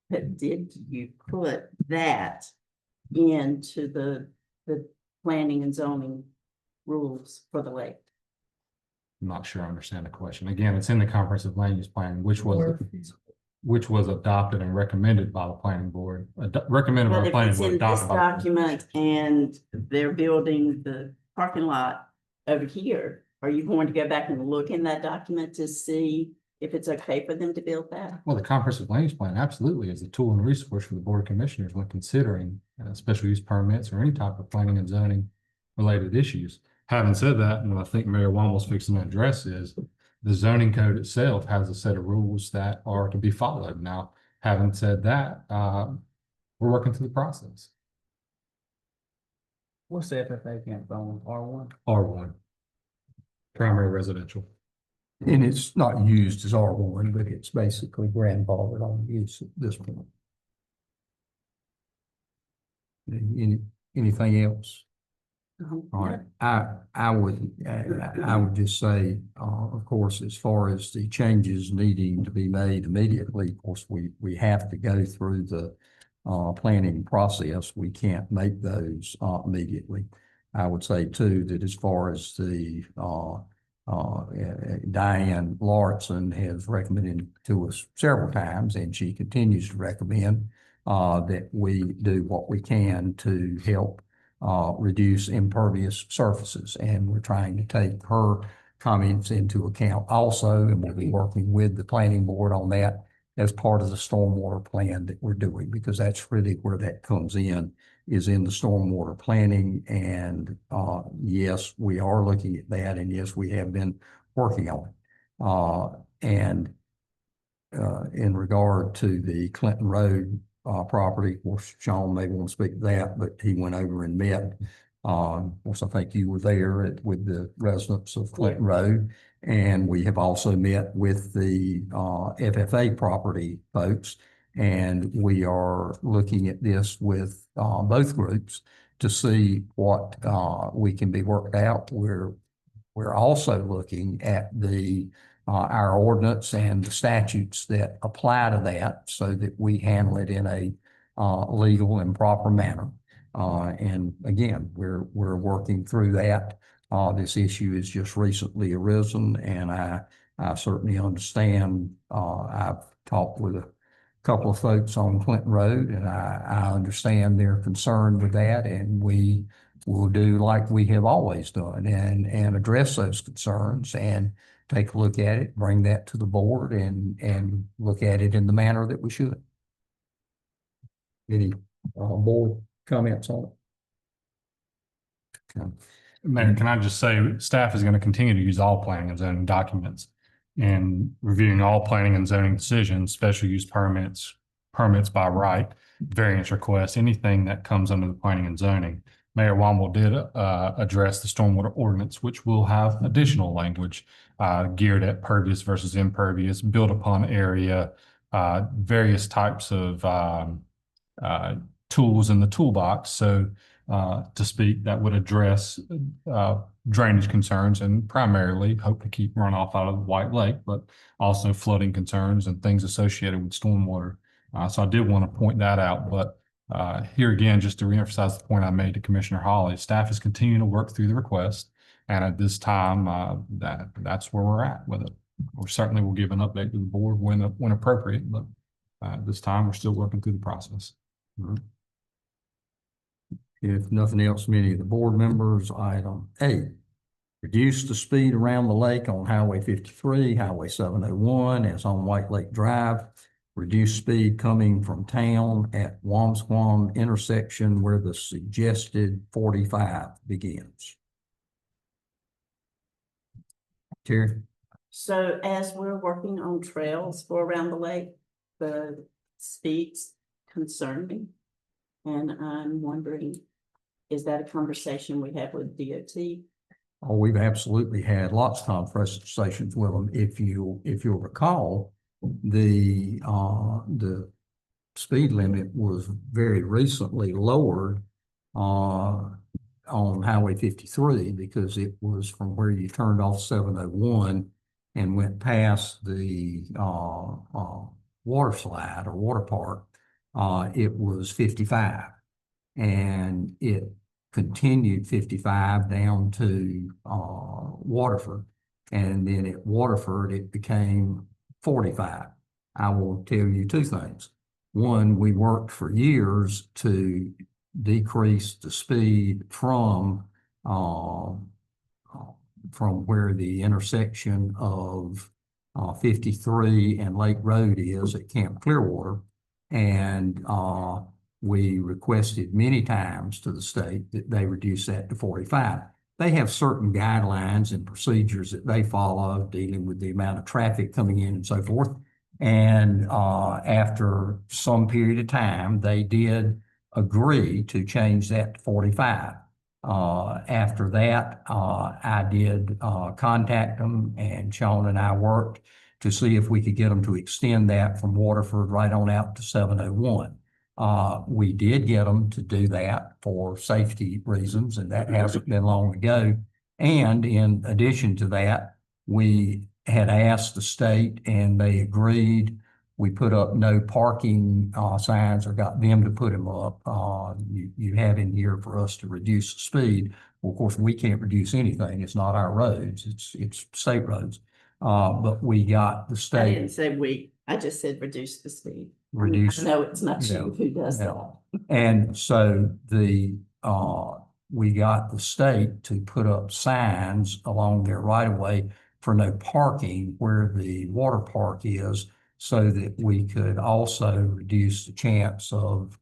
But did you put that into the planning and zoning rules for the lake? I'm not sure I understand the question. Again, it's in the comprehensive land use plan, which was adopted and recommended by the planning board, recommended by But the if planning it's board. in this adopted by the- document and they're building the parking lot over here, are you going to go back and look in that document to see if it's okay for them to build that? Well, the comprehensive land use plan absolutely is a tool and resource for the board of commissioners when considering special use permits or any type of planning and zoning related issues. Having said that, and what I think Mayor Womble's fixing to address is the zoning code itself has a set of rules that are to be followed. Now, having said that, we're working through the process. What's the FFA camp on, R1? R1, primary residential. And it's not used as R1, but it's basically grandfathered on use at this point. Anything else? All right, I would just say, of course, as far as the changes needing to be made immediately, of course, we have to go through the planning process. We can't make those immediately. I would say too, that as far as the Diane Lauritsen has recommended to us several times, and she continues to recommend that we do what we can to help reduce impervious surfaces. And we're trying to take her comments into account also, and we'll be working with the planning board on that as part of the stormwater plan that we're doing, because that's really where that comes in, is in the stormwater planning. And yes, we are looking at that, and yes, we have been working on it. In regard to the Clinton Road property, of course, Sean may want to speak to that, but he went over and met. Of course, I think you were there with the residents of Clinton Road. And we have also met with the FFA property folks. And we are looking at this with both groups to see what we can be worked out. We're also looking at our ordinance and the statutes that apply to that, so that we handle it in a legal and proper manner. And again, we're working through that. This issue has just recently arisen, and I certainly understand. I've talked with a couple of folks on Clinton Road, and I understand their concern with that, and we will do like we have always done, and address those concerns and take a look at it, bring that to the board, and look at it in the manner that we should. Any board comments on it? Okay. Mayor, can I just say, staff is going to continue to use all planning and zoning documents and reviewing all planning and zoning decisions, special use permits, permits by right, variance requests, anything that comes under the planning and zoning. Mayor Womble did address the stormwater ordinance, which will have additional language geared at pervious versus impervious, built upon area, various types of tools in the toolbox. So to speak, that would address drainage concerns, and primarily hope to keep runoff out of the White Lake, but also flooding concerns and things associated with stormwater. So I did want to point that out, but here again, just to reemphasize the point I made to Commissioner Hawley, staff is continuing to work through the request. And at this time, that's where we're at with it. We certainly will give an update to the board when appropriate, but at this time, we're still working through the process. If nothing else from any of the board members, item A, reduce the speed around the lake on Highway 53, Highway 701, as on White Lake Drive. Reduce speed coming from town at Wamsquam intersection where the suggested 45 begins. Terry? So as we're working on trails for around the lake, the speeds concern me. And I'm wondering, is that a conversation we have with DOT? Oh, we've absolutely had lots of conversations with them. If you'll recall, the speed limit was very recently lowered on Highway 53, because it was from where you turned off 701 and went past the water slide or water park. It was 55, and it continued 55 down to Waterford, and then at Waterford it became 45. I will tell you two things. One, we worked for years to decrease the speed from where the intersection of 53 and Lake Road is at Camp Clearwater. And we requested many times to the state that they reduce that to 45. They have certain guidelines and procedures that they follow dealing with the amount of traffic coming in and so forth. And after some period of time, they did agree to change that to 45. After that, I did contact them, and Sean and I worked to see if we could get them to extend that from Waterford right on out to 701. We did get them to do that for safety reasons, and that hasn't been long ago. And in addition to that, we had asked the state and they agreed. We put up no parking signs, or got them to put them up. You have in here for us to reduce the speed. Well, of course, we can't reduce anything. It's not our roads. It's state roads. But we got the I didn't state say we, I just said reduce the speed. reduce. No, it's not Yeah. you who does Yeah. that. And so we got the state to put up signs along their right of way for no parking where the water park is, so that we could also reduce the chance of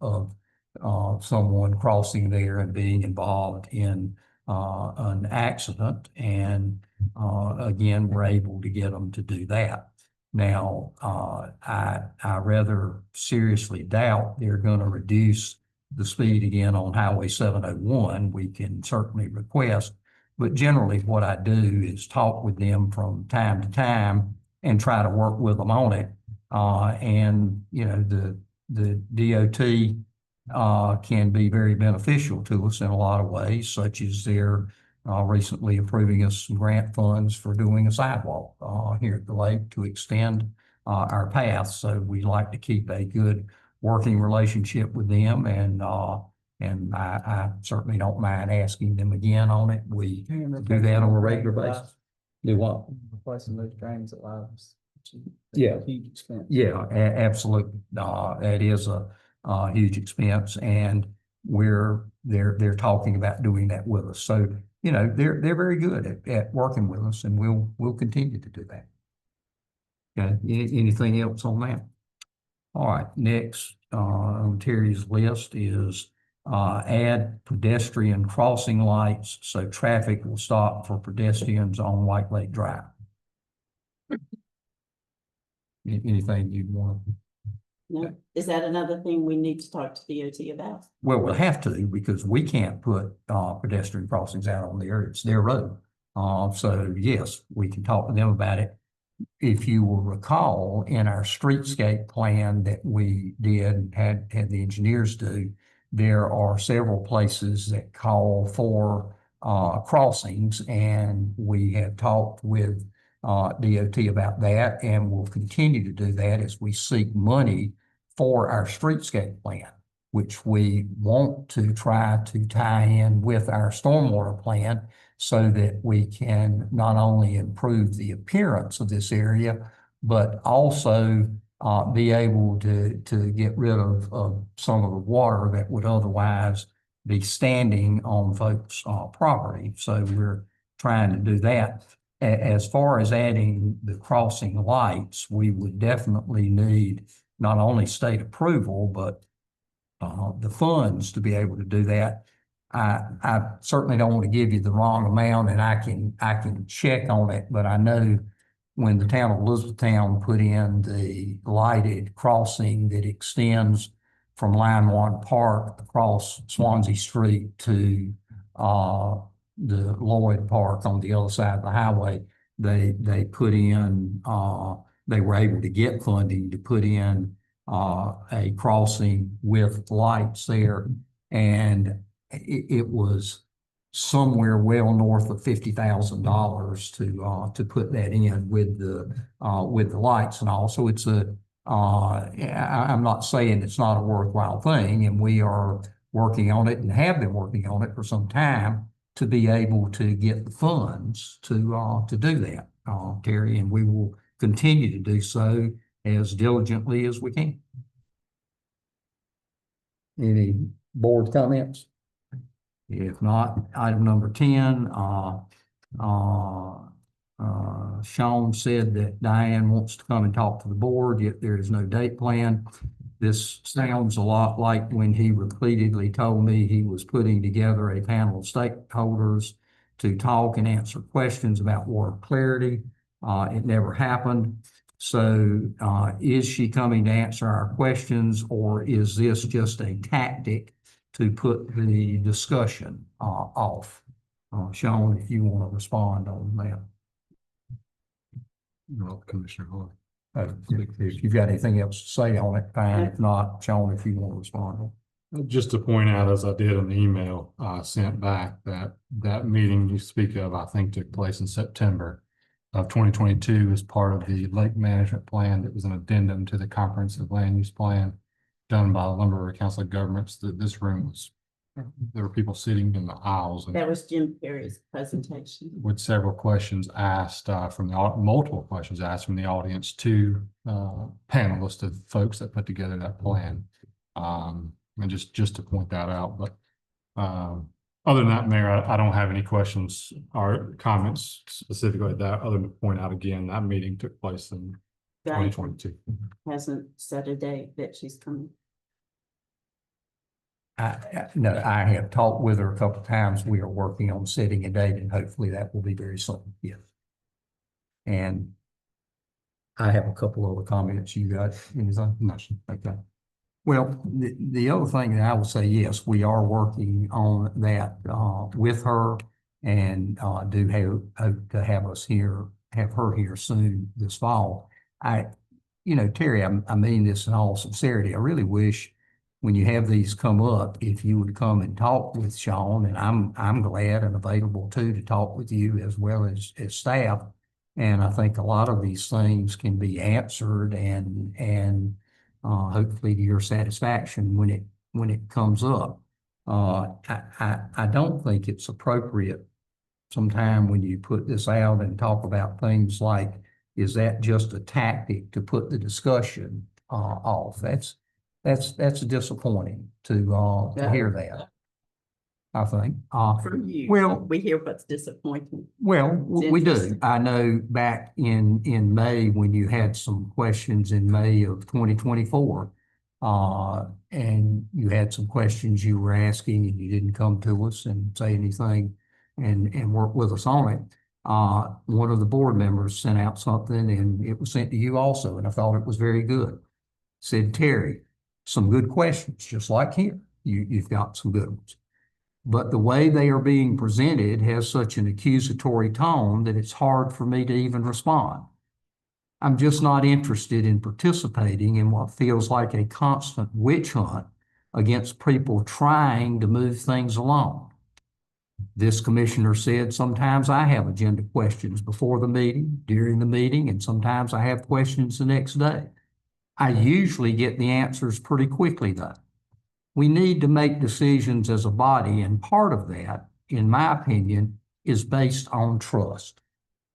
someone crossing there and being involved in an accident. And again, we're able to get them to do that. Now, I rather seriously doubt they're going to reduce the speed again on Highway 701. We can certainly request, but generally what I do is talk with them from time to time and try to work with them on it. And you know, the DOT can be very beneficial to us in a lot of ways, such as their recently approving us some grant funds for doing a sidewalk here at the lake to extend our path. So we like to keep a good working relationship with them, and I certainly don't mind asking them again on it. We do that on a regular basis. Do what? Replacing those drains at Lives. Yeah. Huge expense. Yeah, absolutely. That is a huge expense, and they're talking about doing that with us. So, you know, they're very good at working with us, and we'll continue to do that. Okay, anything else on that? All right, next on Terry's list is add pedestrian crossing lights so traffic will stop for pedestrians on White Lake Drive. Anything you'd want? No, is that another thing we need to talk to DOT about? Well, we'll have to, because we can't put pedestrian crossings out on there. It's their road. So yes, we can talk to them about it. If you will recall, in our streetscape plan that we did, had the engineers do, there are several places that call for crossings, and we have talked with DOT about that, and we'll continue to do that as we seek money for our streetscape plan, which we want to try to tie in with our stormwater plan, so that we can not only improve the appearance of this area, but also be able to get rid of some of the water that would otherwise be standing on folks' property. So we're trying to do that. As far as adding the crossing lights, we would definitely need not only state approval, but the funds to be able to do that. I certainly don't want to give you the wrong amount, and I can check on it, but I know when the town of Elizabethtown put in the lighted crossing that extends from Line 1 Park across Swansea Street to the Lloyd Park on the other side of the highway, they put in, they were able to get funding to put in a crossing with lights there, and it was somewhere well north of $50,000 to put that in with the lights and all. So it's I'm not saying it's not a worthwhile thing, and we are working on it and have been working on it for some time to be able to get the funds to do that, Terry, and we will continue to do so as diligently as we can. Any board comments? If not, item number 10, Sean said that Diane wants to come and talk to the board, yet there is no date plan. This sounds a lot like when he repeatedly told me he was putting together a panel of stakeholders to talk and answer questions about water clarity. It never happened. So is she coming to answer our questions, or is this just a tactic to put the discussion off? Sean, if you want to respond on that. No, Commissioner Hall. If you've got anything else to say on it, fine. If not, Sean, if you want to respond. Just to point out, as I did in the email I sent back, that meeting you speak of, I think took place in September of 2022 as part of the lake management plan that was an addendum to the comprehensive land use plan done by a number of council of governments that this room was There were people sitting in the aisles and That was Jim Perry's presentation. with several questions asked from the multiple questions asked from the audience to panelists of folks that put together that plan. And just to point that out, but other than that, Mayor, I don't have any questions or comments specifically like that, other than to point out again, that meeting took place in Diane 2022. hasn't set a date that she's coming. No, I have talked with her a couple of times. We are working on setting a date and hopefully that will be very soon, yes. And I have a couple other comments. You got anything? No, okay. Well, the other thing that I will say, yes, we are working on that with her and do hope to have her here soon this fall. Terry, I mean this in all sincerity. I really wish when you have these come up, if you would come and talk with Sean, and I'm glad and available too to talk with you as well as staff. And I think a lot of these things can be answered and hopefully to your satisfaction when it comes up. I don't think it's appropriate sometime when you put this out and talk about things like, is that just a tactic to put the discussion off? That's disappointing to hear that, I think. From you. Well, we hear what's disappointing. Well, we do. interesting. I know back in May, when you had some questions in May of 2024, and you had some questions you were asking and you didn't come to us and say anything and work with us on it. One of the board members sent out something and it was sent to you also, and I thought it was very good. Said, Terry, some good questions, just like here. You've got some good ones. But the way they are being presented has such an accusatory tone that it's hard for me to even respond. I'm just not interested in participating in what feels like a constant witch hunt against people trying to move things along. This commissioner said, sometimes I have agenda questions before the meeting, during the meeting, and sometimes I have questions the next day. I usually get the answers pretty quickly though. We need to make decisions as a body, and part of that, in my opinion, is based on trust.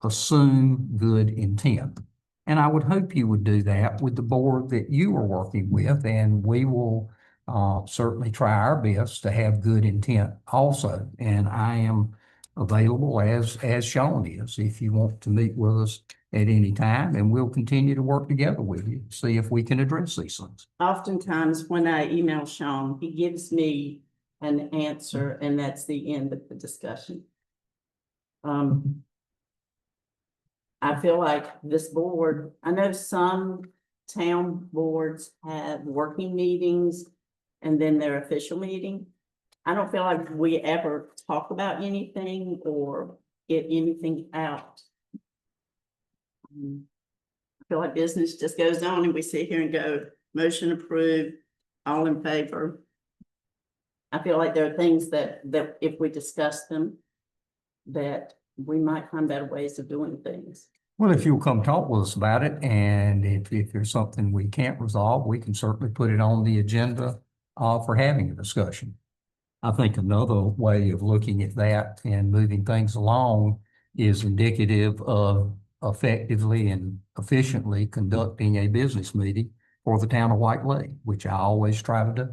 Assume good intent. And I would hope you would do that with the board that you are working with, and we will certainly try our best to have good intent also. And I am available as Sean is, if you want to meet with us at any time, and we'll continue to work together with you, see if we can address these things. Oftentimes when I email Sean, he gives me an answer and that's the end of the discussion. I feel like this board, I know some town boards have working meetings and then their official meeting. I don't feel like we ever talk about anything or get anything out. I feel like business just goes on and we sit here and go, motion approved, all in favor. I feel like there are things that if we discuss them, that we might find better ways of doing things. Well, if you'll come talk with us about it, and if there's something we can't resolve, we can certainly put it on the agenda for having a discussion. I think another way of looking at that and moving things along is indicative of effectively and efficiently conducting a business meeting for the town of White Lake, which I always try to do.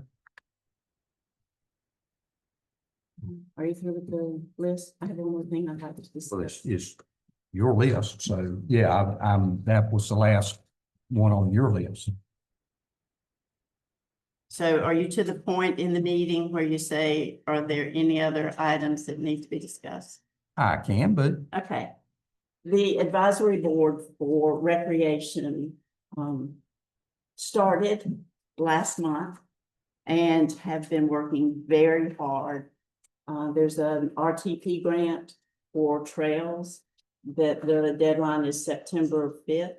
Are you through with the list? I have one more thing I'd like to So discuss. it's your list. So yeah, that was the last one on your list. So are you to the point in the meeting where you say, are there any other items that need to be discussed? I can, but Okay. The advisory board for recreation started last month and have been working very hard. There's an RTP grant for trails that the deadline is September 5th.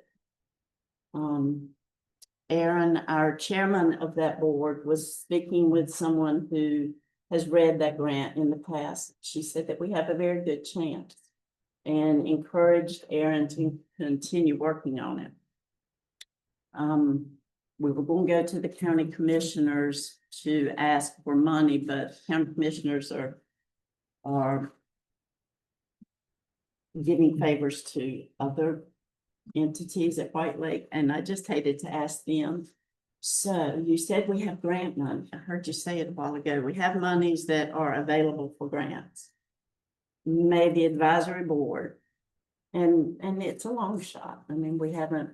Aaron, our chairman of that board, was speaking with someone who has read that grant in the past. She said that we have a very good chance and encouraged Aaron to continue working on it. we were going to go to the county commissioners to ask for money, but county commissioners are giving favors to other entities at White Lake, and I just hated to ask them. So you said we have grant money. I heard you say it a while ago. We have monies that are available for grants. Maybe advisory board. And it's a long shot. I mean, we haven't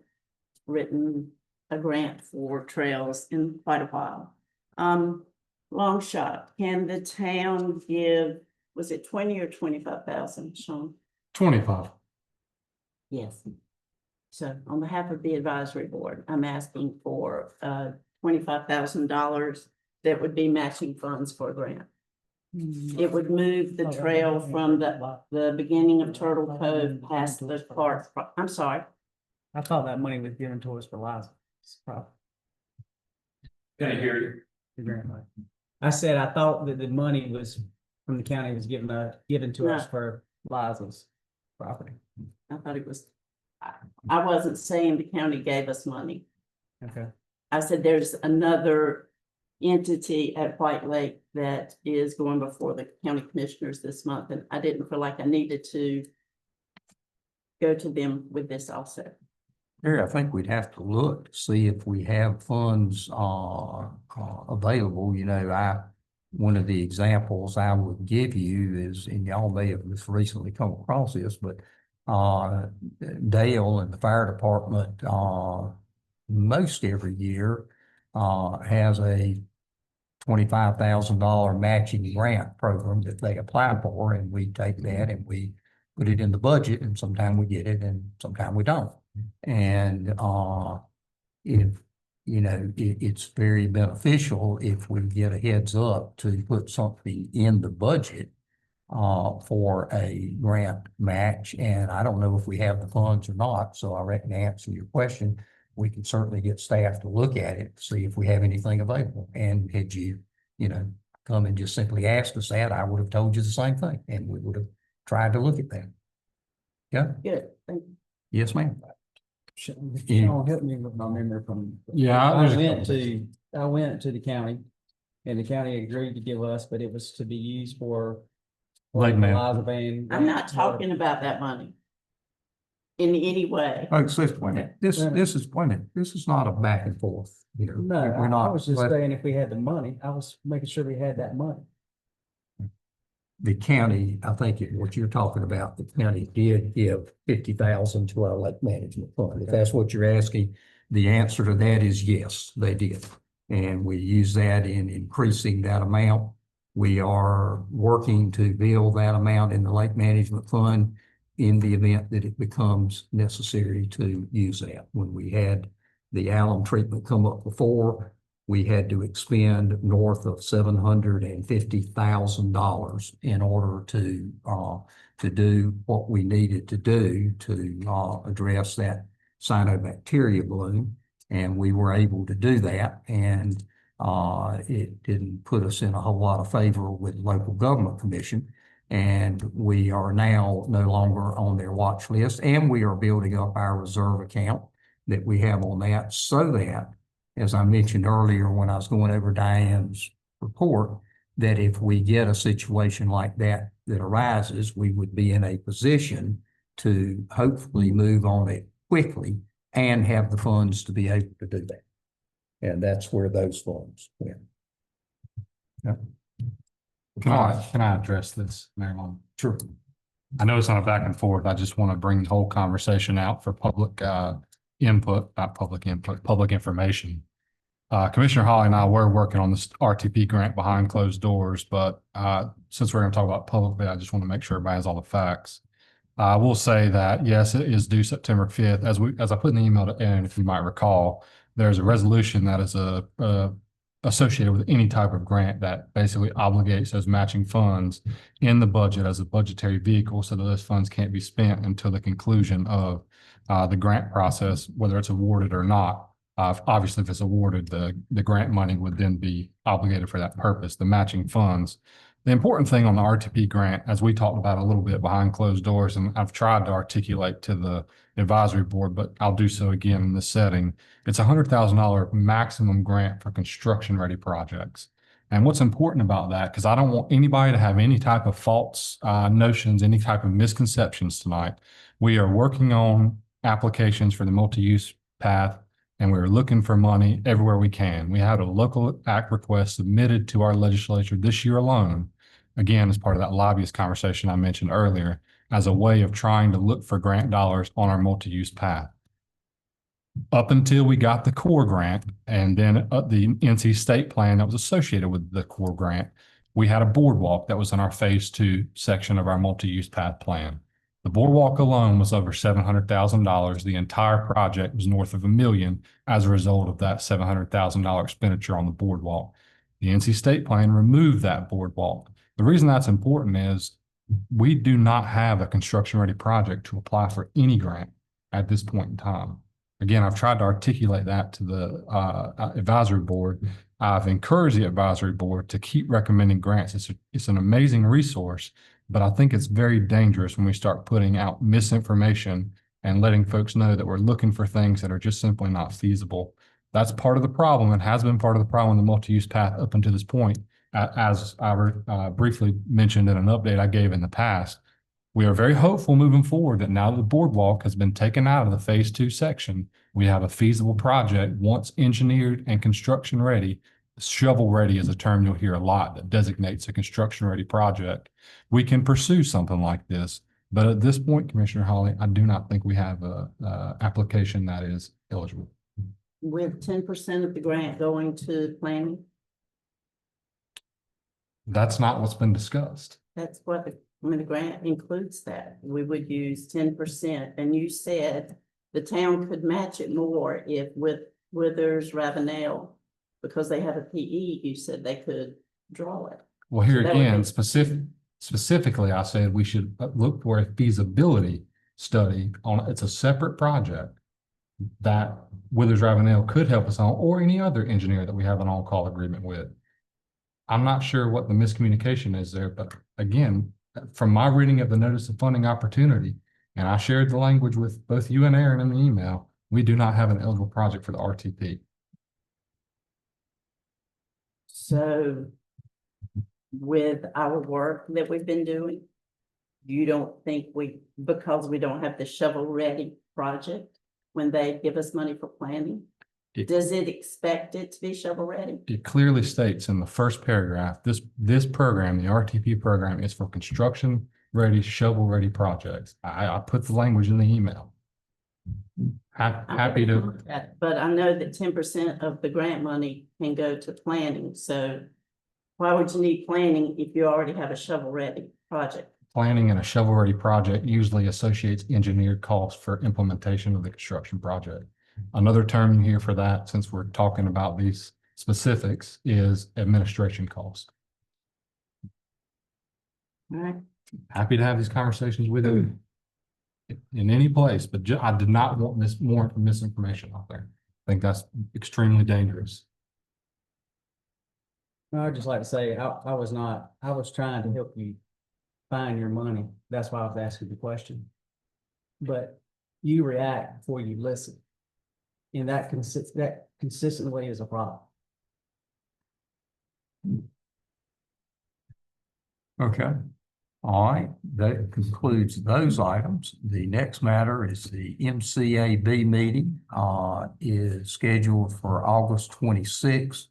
written a grant for trails in quite a while. Long shot. Can the town give, was it 20 or 25,000, Sean? 25. Yes. So on behalf of the advisory board, I'm asking for $25,000 that would be matching funds for a grant. It would move the trail from the beginning of Turtle Cove past the park. I'm sorry. I thought that money was given to us for Liza. Can I hear you? The grant money. I said, I thought that the money was from the county was given to us No. for Liza's property. I thought it was, I wasn't saying the county gave us money. Okay. I said there's another entity at White Lake that is going before the county commissioners this month, and I didn't feel like I needed to go to them with this also. Here, I think we'd have to look to see if we have funds available. You know, one of the examples I would give you is, and y'all may have just recently come across this, but Dale and the fire department most every year has a $25,000 matching grant program that they apply for, and we take that and we put it in the budget, and sometimes we get it and sometimes we don't. And if, you know, it's very beneficial if we get a heads up to put something in the budget for a grant match. And I don't know if we have the funds or not, so I reckon to answer your question, we can certainly get staff to look at it, see if we have anything available. And had you, you know, come and just simply asked us that, I would have told you the same thing, and we would have tried to look at that. Yeah, Good, thank you. yes, ma'am. Sean, help me with my memory from. Yeah, I there's a went couple to the county, and the county agreed to give us, but it was to be used for. Lake the management. Liza Van. I'm not talking about that money in any way. Oh, so wait a minute. This is, wait a minute, this is not a back and forth here. No, We're I not. was just saying if we had the money, I was making sure we had that money. The county, I think what you're talking about, the county did give 50,000 to our lake management fund. If that's what you're asking, the answer to that is yes, they did. And we use that in increasing that amount. We are working to build that amount in the lake management fund in the event that it becomes necessary to use that. When we had the alum treatment come up before, we had to expend north of $750,000 in order to do what we needed to do to address that cyanobacteria bloom. And we were able to do that. And it didn't put us in a whole lot of favor with local government commission. And we are now no longer on their watch list, and we are building up our reserve account that we have on that, so that, as I mentioned earlier when I was going over Diane's report, that if we get a situation like that arises, we would be in a position to hopefully move on it quickly and have the funds to be able to do that. And that's where those funds went. Yeah. Can I address this, Marilyn? Sure. I know it's not a back and forth. I just want to bring the whole conversation out for public input, not public input, public information. Commissioner Holly and I were working on this RTP grant behind closed doors, but since we're going to talk about publicly, I just want to make sure everybody has all the facts. I will say that, yes, it is due September 5th. As I put in the email to Aaron, if you might recall, there's a resolution that is associated with any type of grant that basically obligates those matching funds in the budget as a budgetary vehicle, so that those funds can't be spent until the conclusion of the grant process, whether it's awarded or not. Obviously, if it's awarded, the grant money would then be obligated for that purpose. The matching funds The important thing on the RTP grant, as we talked about a little bit behind closed doors, and I've tried to articulate to the advisory board, but I'll do so again in this setting. It's a $100,000 maximum grant for construction-ready projects. And what's important about that, because I don't want anybody to have any type of false notions, any type of misconceptions tonight. We are working on applications for the multi-use path, and we're looking for money everywhere we can. We had a local act request submitted to our legislature this year alone, again, as part of that lobbyist conversation I mentioned earlier, as a way of trying to look for grant dollars on our multi-use path. Up until we got the core grant and then the NC state plan that was associated with the core grant, we had a boardwalk that was in our phase 2 section of our multi-use path plan. The boardwalk alone was over $700,000. The entire project was north of $1 million as a result of that $700,000 expenditure on the boardwalk. The NC state plan removed that boardwalk. The reason that's important is we do not have a construction-ready project to apply for any grant at this point in time. Again, I've tried to articulate that to the advisory board. I've encouraged the advisory board to keep recommending grants. It's an amazing resource, but I think it's very dangerous when we start putting out misinformation and letting folks know that we're looking for things that are just simply not feasible. That's part of the problem and has been part of the problem in the multi-use path up until this point. As I briefly mentioned in an update I gave in the past, we are very hopeful moving forward that now that the boardwalk has been taken out of the phase 2 section, we have a feasible project once engineered and construction ready. Shovel ready is a term you'll hear a lot that designates a construction ready project. We can pursue something like this, but at this point, Commissioner Hawley, I do not think we have a application that is eligible. With 10% of the grant going to planning, That's not what's been discussed. that's what the grant includes that. We would use 10%. And you said the town could match it more if with Withers, Ravenel, because they have a PE, you said they could draw it. Well, here So that would again, be- specifically, I said we should look for a feasibility study on, it's a separate project that Withers Ravenel could help us on, or any other engineer that we have an on-call agreement with. I'm not sure what the miscommunication is there, but again, from my reading of the notice of funding opportunity, and I shared the language with both you and Aaron in the email, we do not have an eligible project for the RTP. So with our work that we've been doing, you don't think because we don't have the shovel-ready project, when they give us money for planning, does it expect it to be shovel-ready? It clearly states in the first paragraph, this program, the RTP program, is for construction-ready, shovel-ready projects. I put the language in the email. Happy to. But I know that 10% of the grant money can go to planning, so why would you need planning if you already have a shovel-ready project? Planning and a shovel-ready project usually associates engineered costs for implementation of the construction project. Another term you hear for that, since we're talking about these specifics, is administration cost. All right. Happy to have these conversations with you in any place, but I did not want more misinformation out there. I think that's extremely dangerous. I'd just like to say, I was trying to help you find your money. That's why I was asking the question. But you react before you listen. And that consistently is a problem. Okay. All right, that concludes those items. The next matter is the MCAB meeting, is scheduled for August 26th,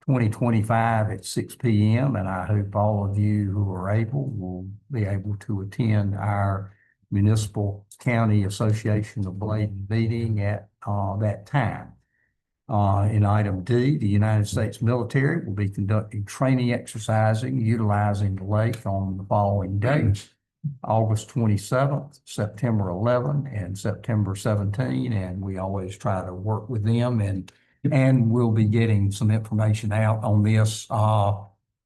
2025 at 6 p.m. And I hope all of you who are able will be able to attend our Municipal County Association of Blade meeting at that time. In item D, the United States military will be conducting training exercising utilizing the lake on the following dates: August 27th, September 11, and September 17. And we always try to work with them, and we'll be getting some information out on this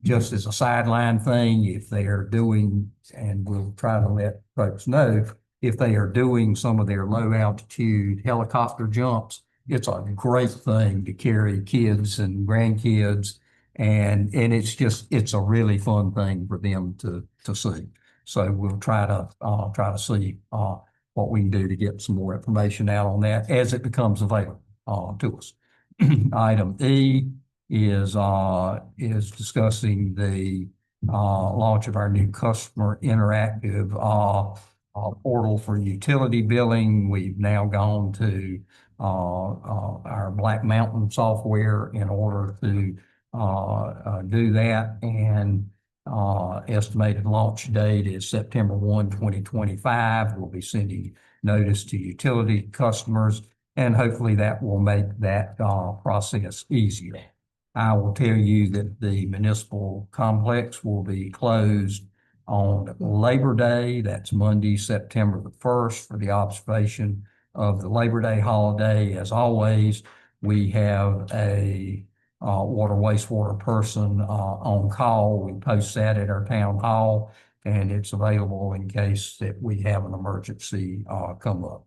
just as a sideline thing if they are doing, and we'll try to let folks know if they are doing some of their low altitude helicopter jumps. It's a great thing to carry kids and grandkids And it's a really fun thing for them to see. So we'll try to see, what we can do to get some more information out on that as it becomes available, to us. Item E is discussing the, launch of our new customer interactive, portal for utility billing. We've now gone to, our Black Mountain software in order to, do that. And, estimated launch date is September 1, 2025. We'll be sending notice to utility customers, and hopefully that will make that, process easier. I will tell you that the municipal complex will be closed on Labor Day. That's Monday, September the 1st, for the observation of the Labor Day holiday. As always, we have a, water wastewater person, on call. We post that at our town hall, and it's available in case that we have an emergency, come up.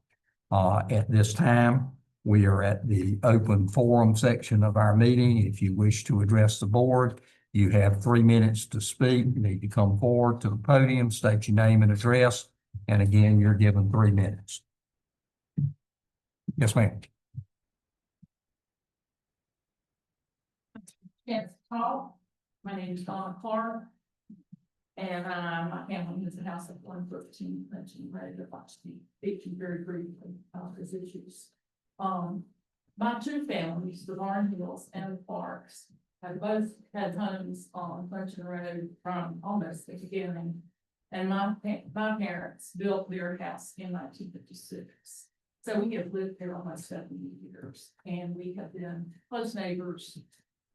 At this time, we are at the open forum section of our meeting. If you wish to address the board, you have 3 minutes to speak. You need to come forward to the podium, state your name and address, and again, you're given 3 minutes. Yes, ma'am. Yes, Paul. My name is Donna Clark. And my family lives in house at 113 Clinton Road. I'd like to speak to you very briefly about these issues. My two families, the Barn Hills and the Clarks, have both had homes on Clinton Road from almost the beginning. And my parents built their house in 1956. So we have lived there almost 70 years, and we have been close neighbors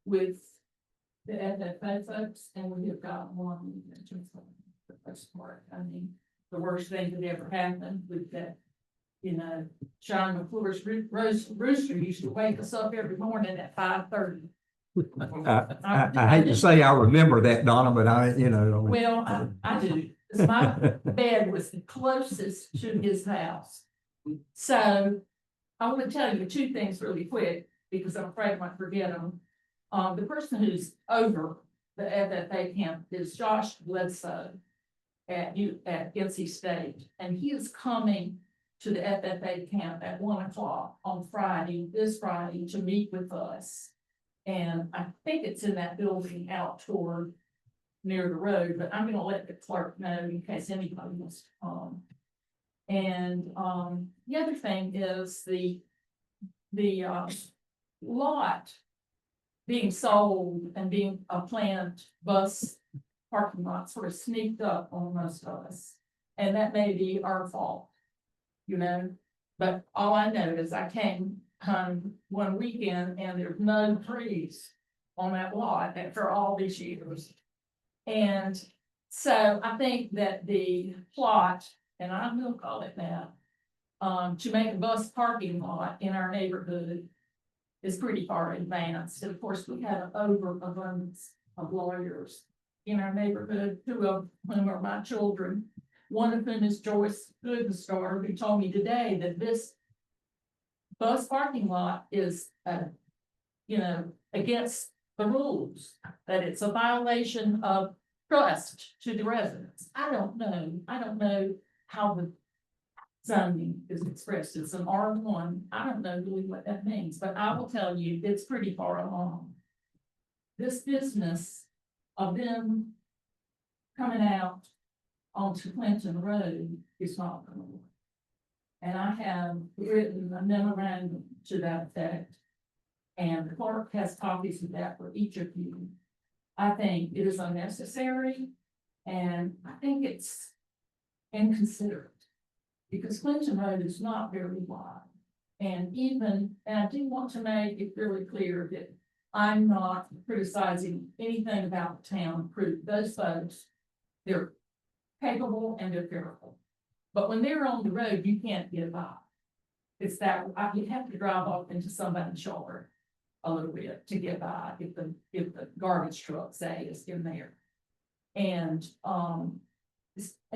with the FFA folks, and we have got one for the most part. I mean, the worst thing that ever happened with that, Sean McClure's rooster used to wake us up every morning at 5:30. I hate to say I remember that, Donna, but Well, I do. 'Cause my bed was the closest to his house. So I want to tell you two things really quick, because I'm afraid I might forget them. The person who's over the FFA camp is Josh Bledsoe at NC State, and he is coming to the FFA camp at 1 o'clock on this Friday, to meet with us. And I think it's in that building out toward near the road, but I'm gonna let the clerk know in case anybody wants to come. And the other thing is the lot being sold and being a planned bus parking lot sort of sneaked up on most of us. And that may be our fault, but all I know is I came home one weekend and there's no trees on that lot after all these years. And so I think that the plot, and I will call it that, to make a bus parking lot in our neighborhood is pretty far advanced. And of course, we have an overabundance of lawyers in our neighborhood, 2 of whom are my children. One of whom is Joyce Goodenstar, who told me today that this bus parking lot is, against the rules, that it's a violation of trust to the residents. I don't know how the zoning is expressed. It's an R1. I don't know really what that means, but I will tell you, it's pretty far along. This business of them coming out onto Clinton Road is not going to work. And I have written a memorandum to that effect, and the clerk has copies of that for each of you. I think it is unnecessary, and I think it's inconsiderate, because Clinton Road is not very wide. And I do want to make it really clear that I'm not criticizing anything about the town. Those folks, they're capable and they're careful. But when they're on the road, you can't get by. It's that you have to drive off into somebody's yard a little bit to get by if the garbage truck, say, is in there. And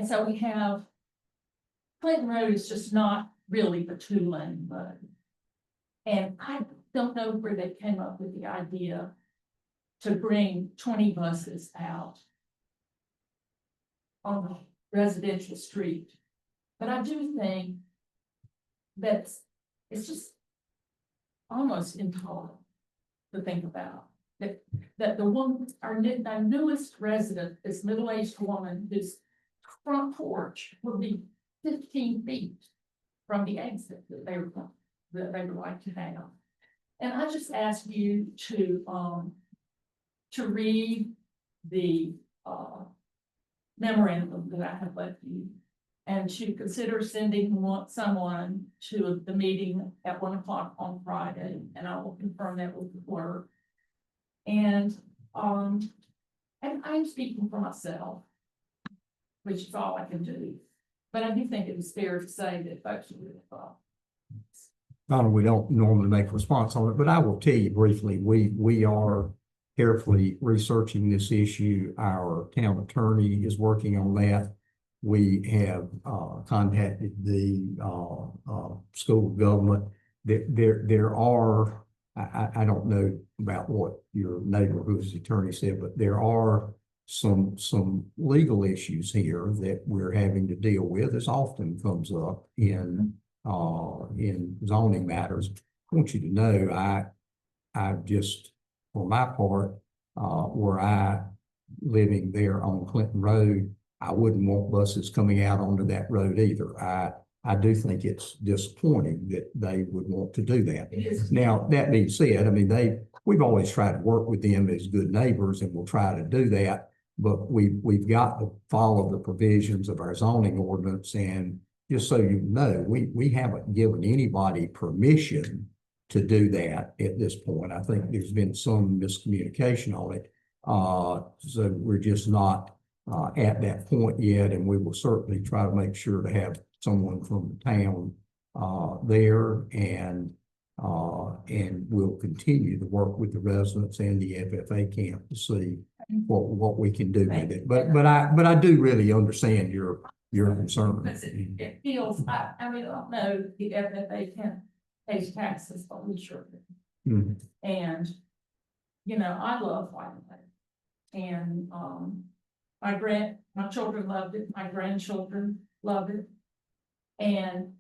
so we have Clinton Road is just not really the 2-lane road. And I don't know where they came up with the idea to bring 20 buses out on the residential street. But I do think that it's just almost intolerable to think about. That the one, our newest resident, this middle-aged woman, whose front porch will be 15 feet from the exit that they would like to have. And I just ask you to read the memorandum that I have left you, and to consider sending someone to the meeting at 1 o'clock on Friday, and I will confirm that with the clerk. And I'm speaking for myself, which is all I can do. But I do think it was fair to say that folks would have thought. Donna, we don't normally make a response on it, but I will tell you briefly, we are carefully researching this issue. Our town attorney is working on that. We have contacted the school of government. There are, I don't know about what your neighbor who's attorney said, but there are some legal issues here that we're having to deal with. This often comes up in zoning matters. I want you to know, I just, for my part, where I living there on Clinton Road, I wouldn't want buses coming out onto that road either. I do think it's disappointing that they would want to do that. Now, that being said, I mean, we've always tried to work with them as good neighbors, and we'll try to do that. But we've got to follow the provisions of our zoning ordinance. And just so you know, we haven't given anybody permission to do that at this point. I think there's been some miscommunication on it. So we're just not at that point yet, and we will certainly try to make sure to have someone from the town there, and we'll continue to work with the residents and the FFA camp to see what we can do with it. But I do really understand your concern. It feels, I mean, I don't know, the FFA can pay taxes, but we sure do. Mhm. And, you know, I love Whitewood. And my children loved it, my grandchildren love it. And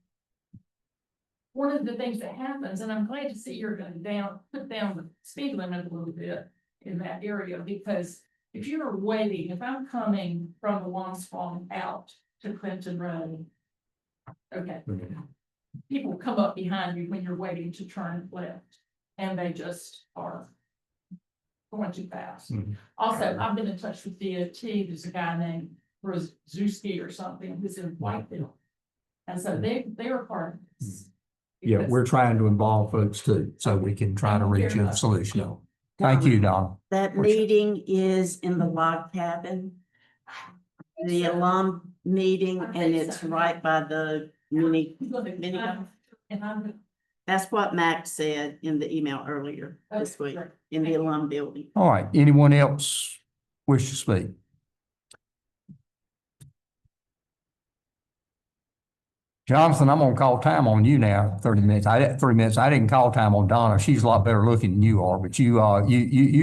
one of the things that happens, and I'm glad to see you're going to put down the speed limit a little bit in that area, because if you're waiting, if I'm coming from the Womble out to Clinton Road, okay, people come up behind you when you're waiting to turn left, and they just are going too fast. Mhm. Also, I've been in touch with DOT. There's a guy named Brzezinski or something who's in Whiteville. And so they're part of this. Yeah, Because- we're trying to involve folks too, so we can try to reach a solution. Thank you, Don. That meeting is in the log cabin, the alum meeting, and it's right by the mini. And I'm. That's what Max said in the email earlier this week in the alum building. All right, anyone else wish to speak? Jonathan, I'm gonna call time on you now, 30 minutes. 3 minutes. I didn't call time on Donna. She's a lot better looking than you are, but you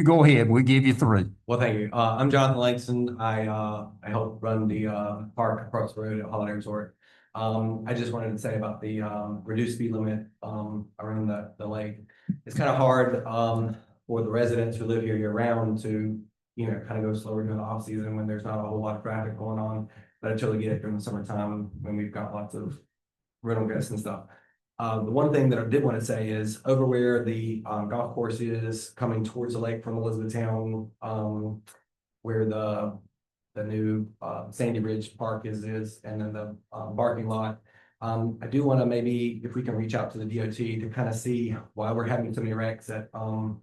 go ahead. We'll give you 3. Well, thank you. I'm Jonathan Langston. I help run the park across the road at Holiday Resort. I just wanted to say about the reduced speed limit around the lake. It's kind of hard for the residents who live here year round to, kind of go slower during the off season when there's not a whole lot of traffic going on. But I totally get it during the summertime when we've got lots of rental guests and stuff. The one thing that I did want to say is over where the golf course is coming towards the lake from Elizabethtown, where the new Sandy Ridge Park is, and then the parking lot. I do want to maybe, if we can reach out to the DOT to kind of see why we're having so many wrecks at the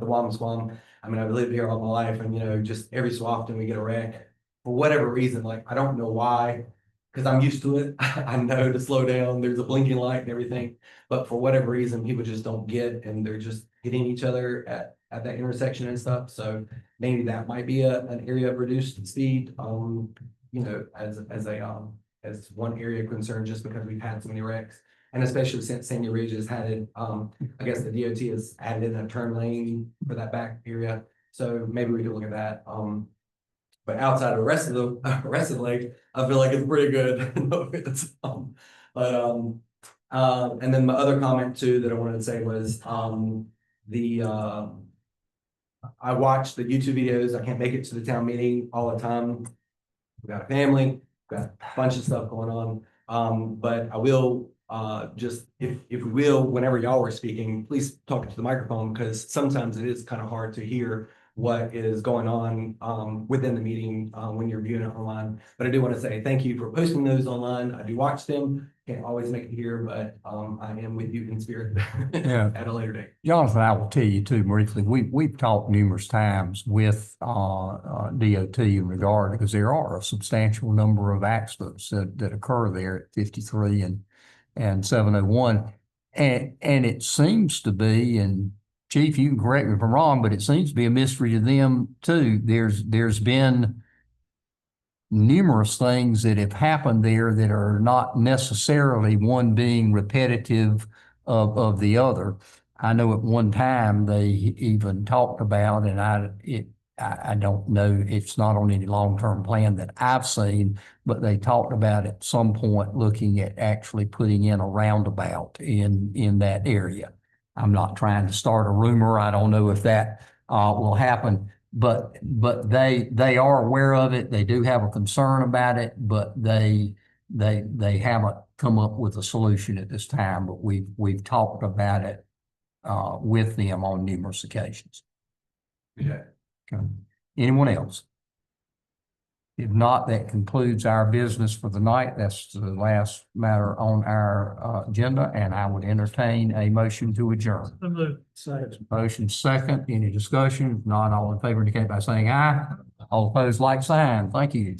Womble. I mean, I've lived here all my life, and just every so often we get a wreck for whatever reason. Like, I don't know why. Because I'm used to it. I know to slow down. There's a blinking light and everything. But for whatever reason, people just don't get, and they're just hitting each other at that intersection and stuff. So maybe that might be an area of reduced speed, as one area of concern, just because we've had so many wrecks. And especially since Sandy Ridge has had it, I guess the DOT has added in a turn lane for that back area. So maybe we could look at that. But outside of the rest of the rest of the lake, I feel like it's pretty good. And then my other comment too that I wanted to say was I watch the YouTube videos. I can't make it to the town meeting all the time. We got a family, got a bunch of stuff going on. But I will just if we will, whenever y'all were speaking, please talk to the microphone because sometimes it is kind of hard to hear what is going on within the meeting when you're viewing it online. But I do want to say thank you for posting those online. I do watch them. Can't always make it here, but I am with you in spirit Yeah. at a later date. Jonathan, I will tell you too briefly, we've talked numerous times with DOT in regard, because there are a substantial number of accidents that occur there at 53 and 701. And it seems to be, and Chief, you can correct me if I'm wrong, but it seems to be a mystery to them too. There's been numerous things that have happened there that are not necessarily one being repetitive of the other. I know at one time they even talked about, and I don't know, it's not on any long-term plan that I've seen, but they talked about at some point looking at actually putting in a roundabout in that area. I'm not trying to start a rumor. I don't know if that will happen, but they are aware of it. They do have a concern about it, but they haven't come up with a solution at this time. But we've talked about it with them on numerous occasions. Yeah. Okay. Anyone else? If not, that concludes our business for the night. That's the last matter on our agenda, and I would entertain a motion to adjourn. Motion second. Any discussion? If not, all in favor indicate by saying aye. All opposed, like sign. Thank you.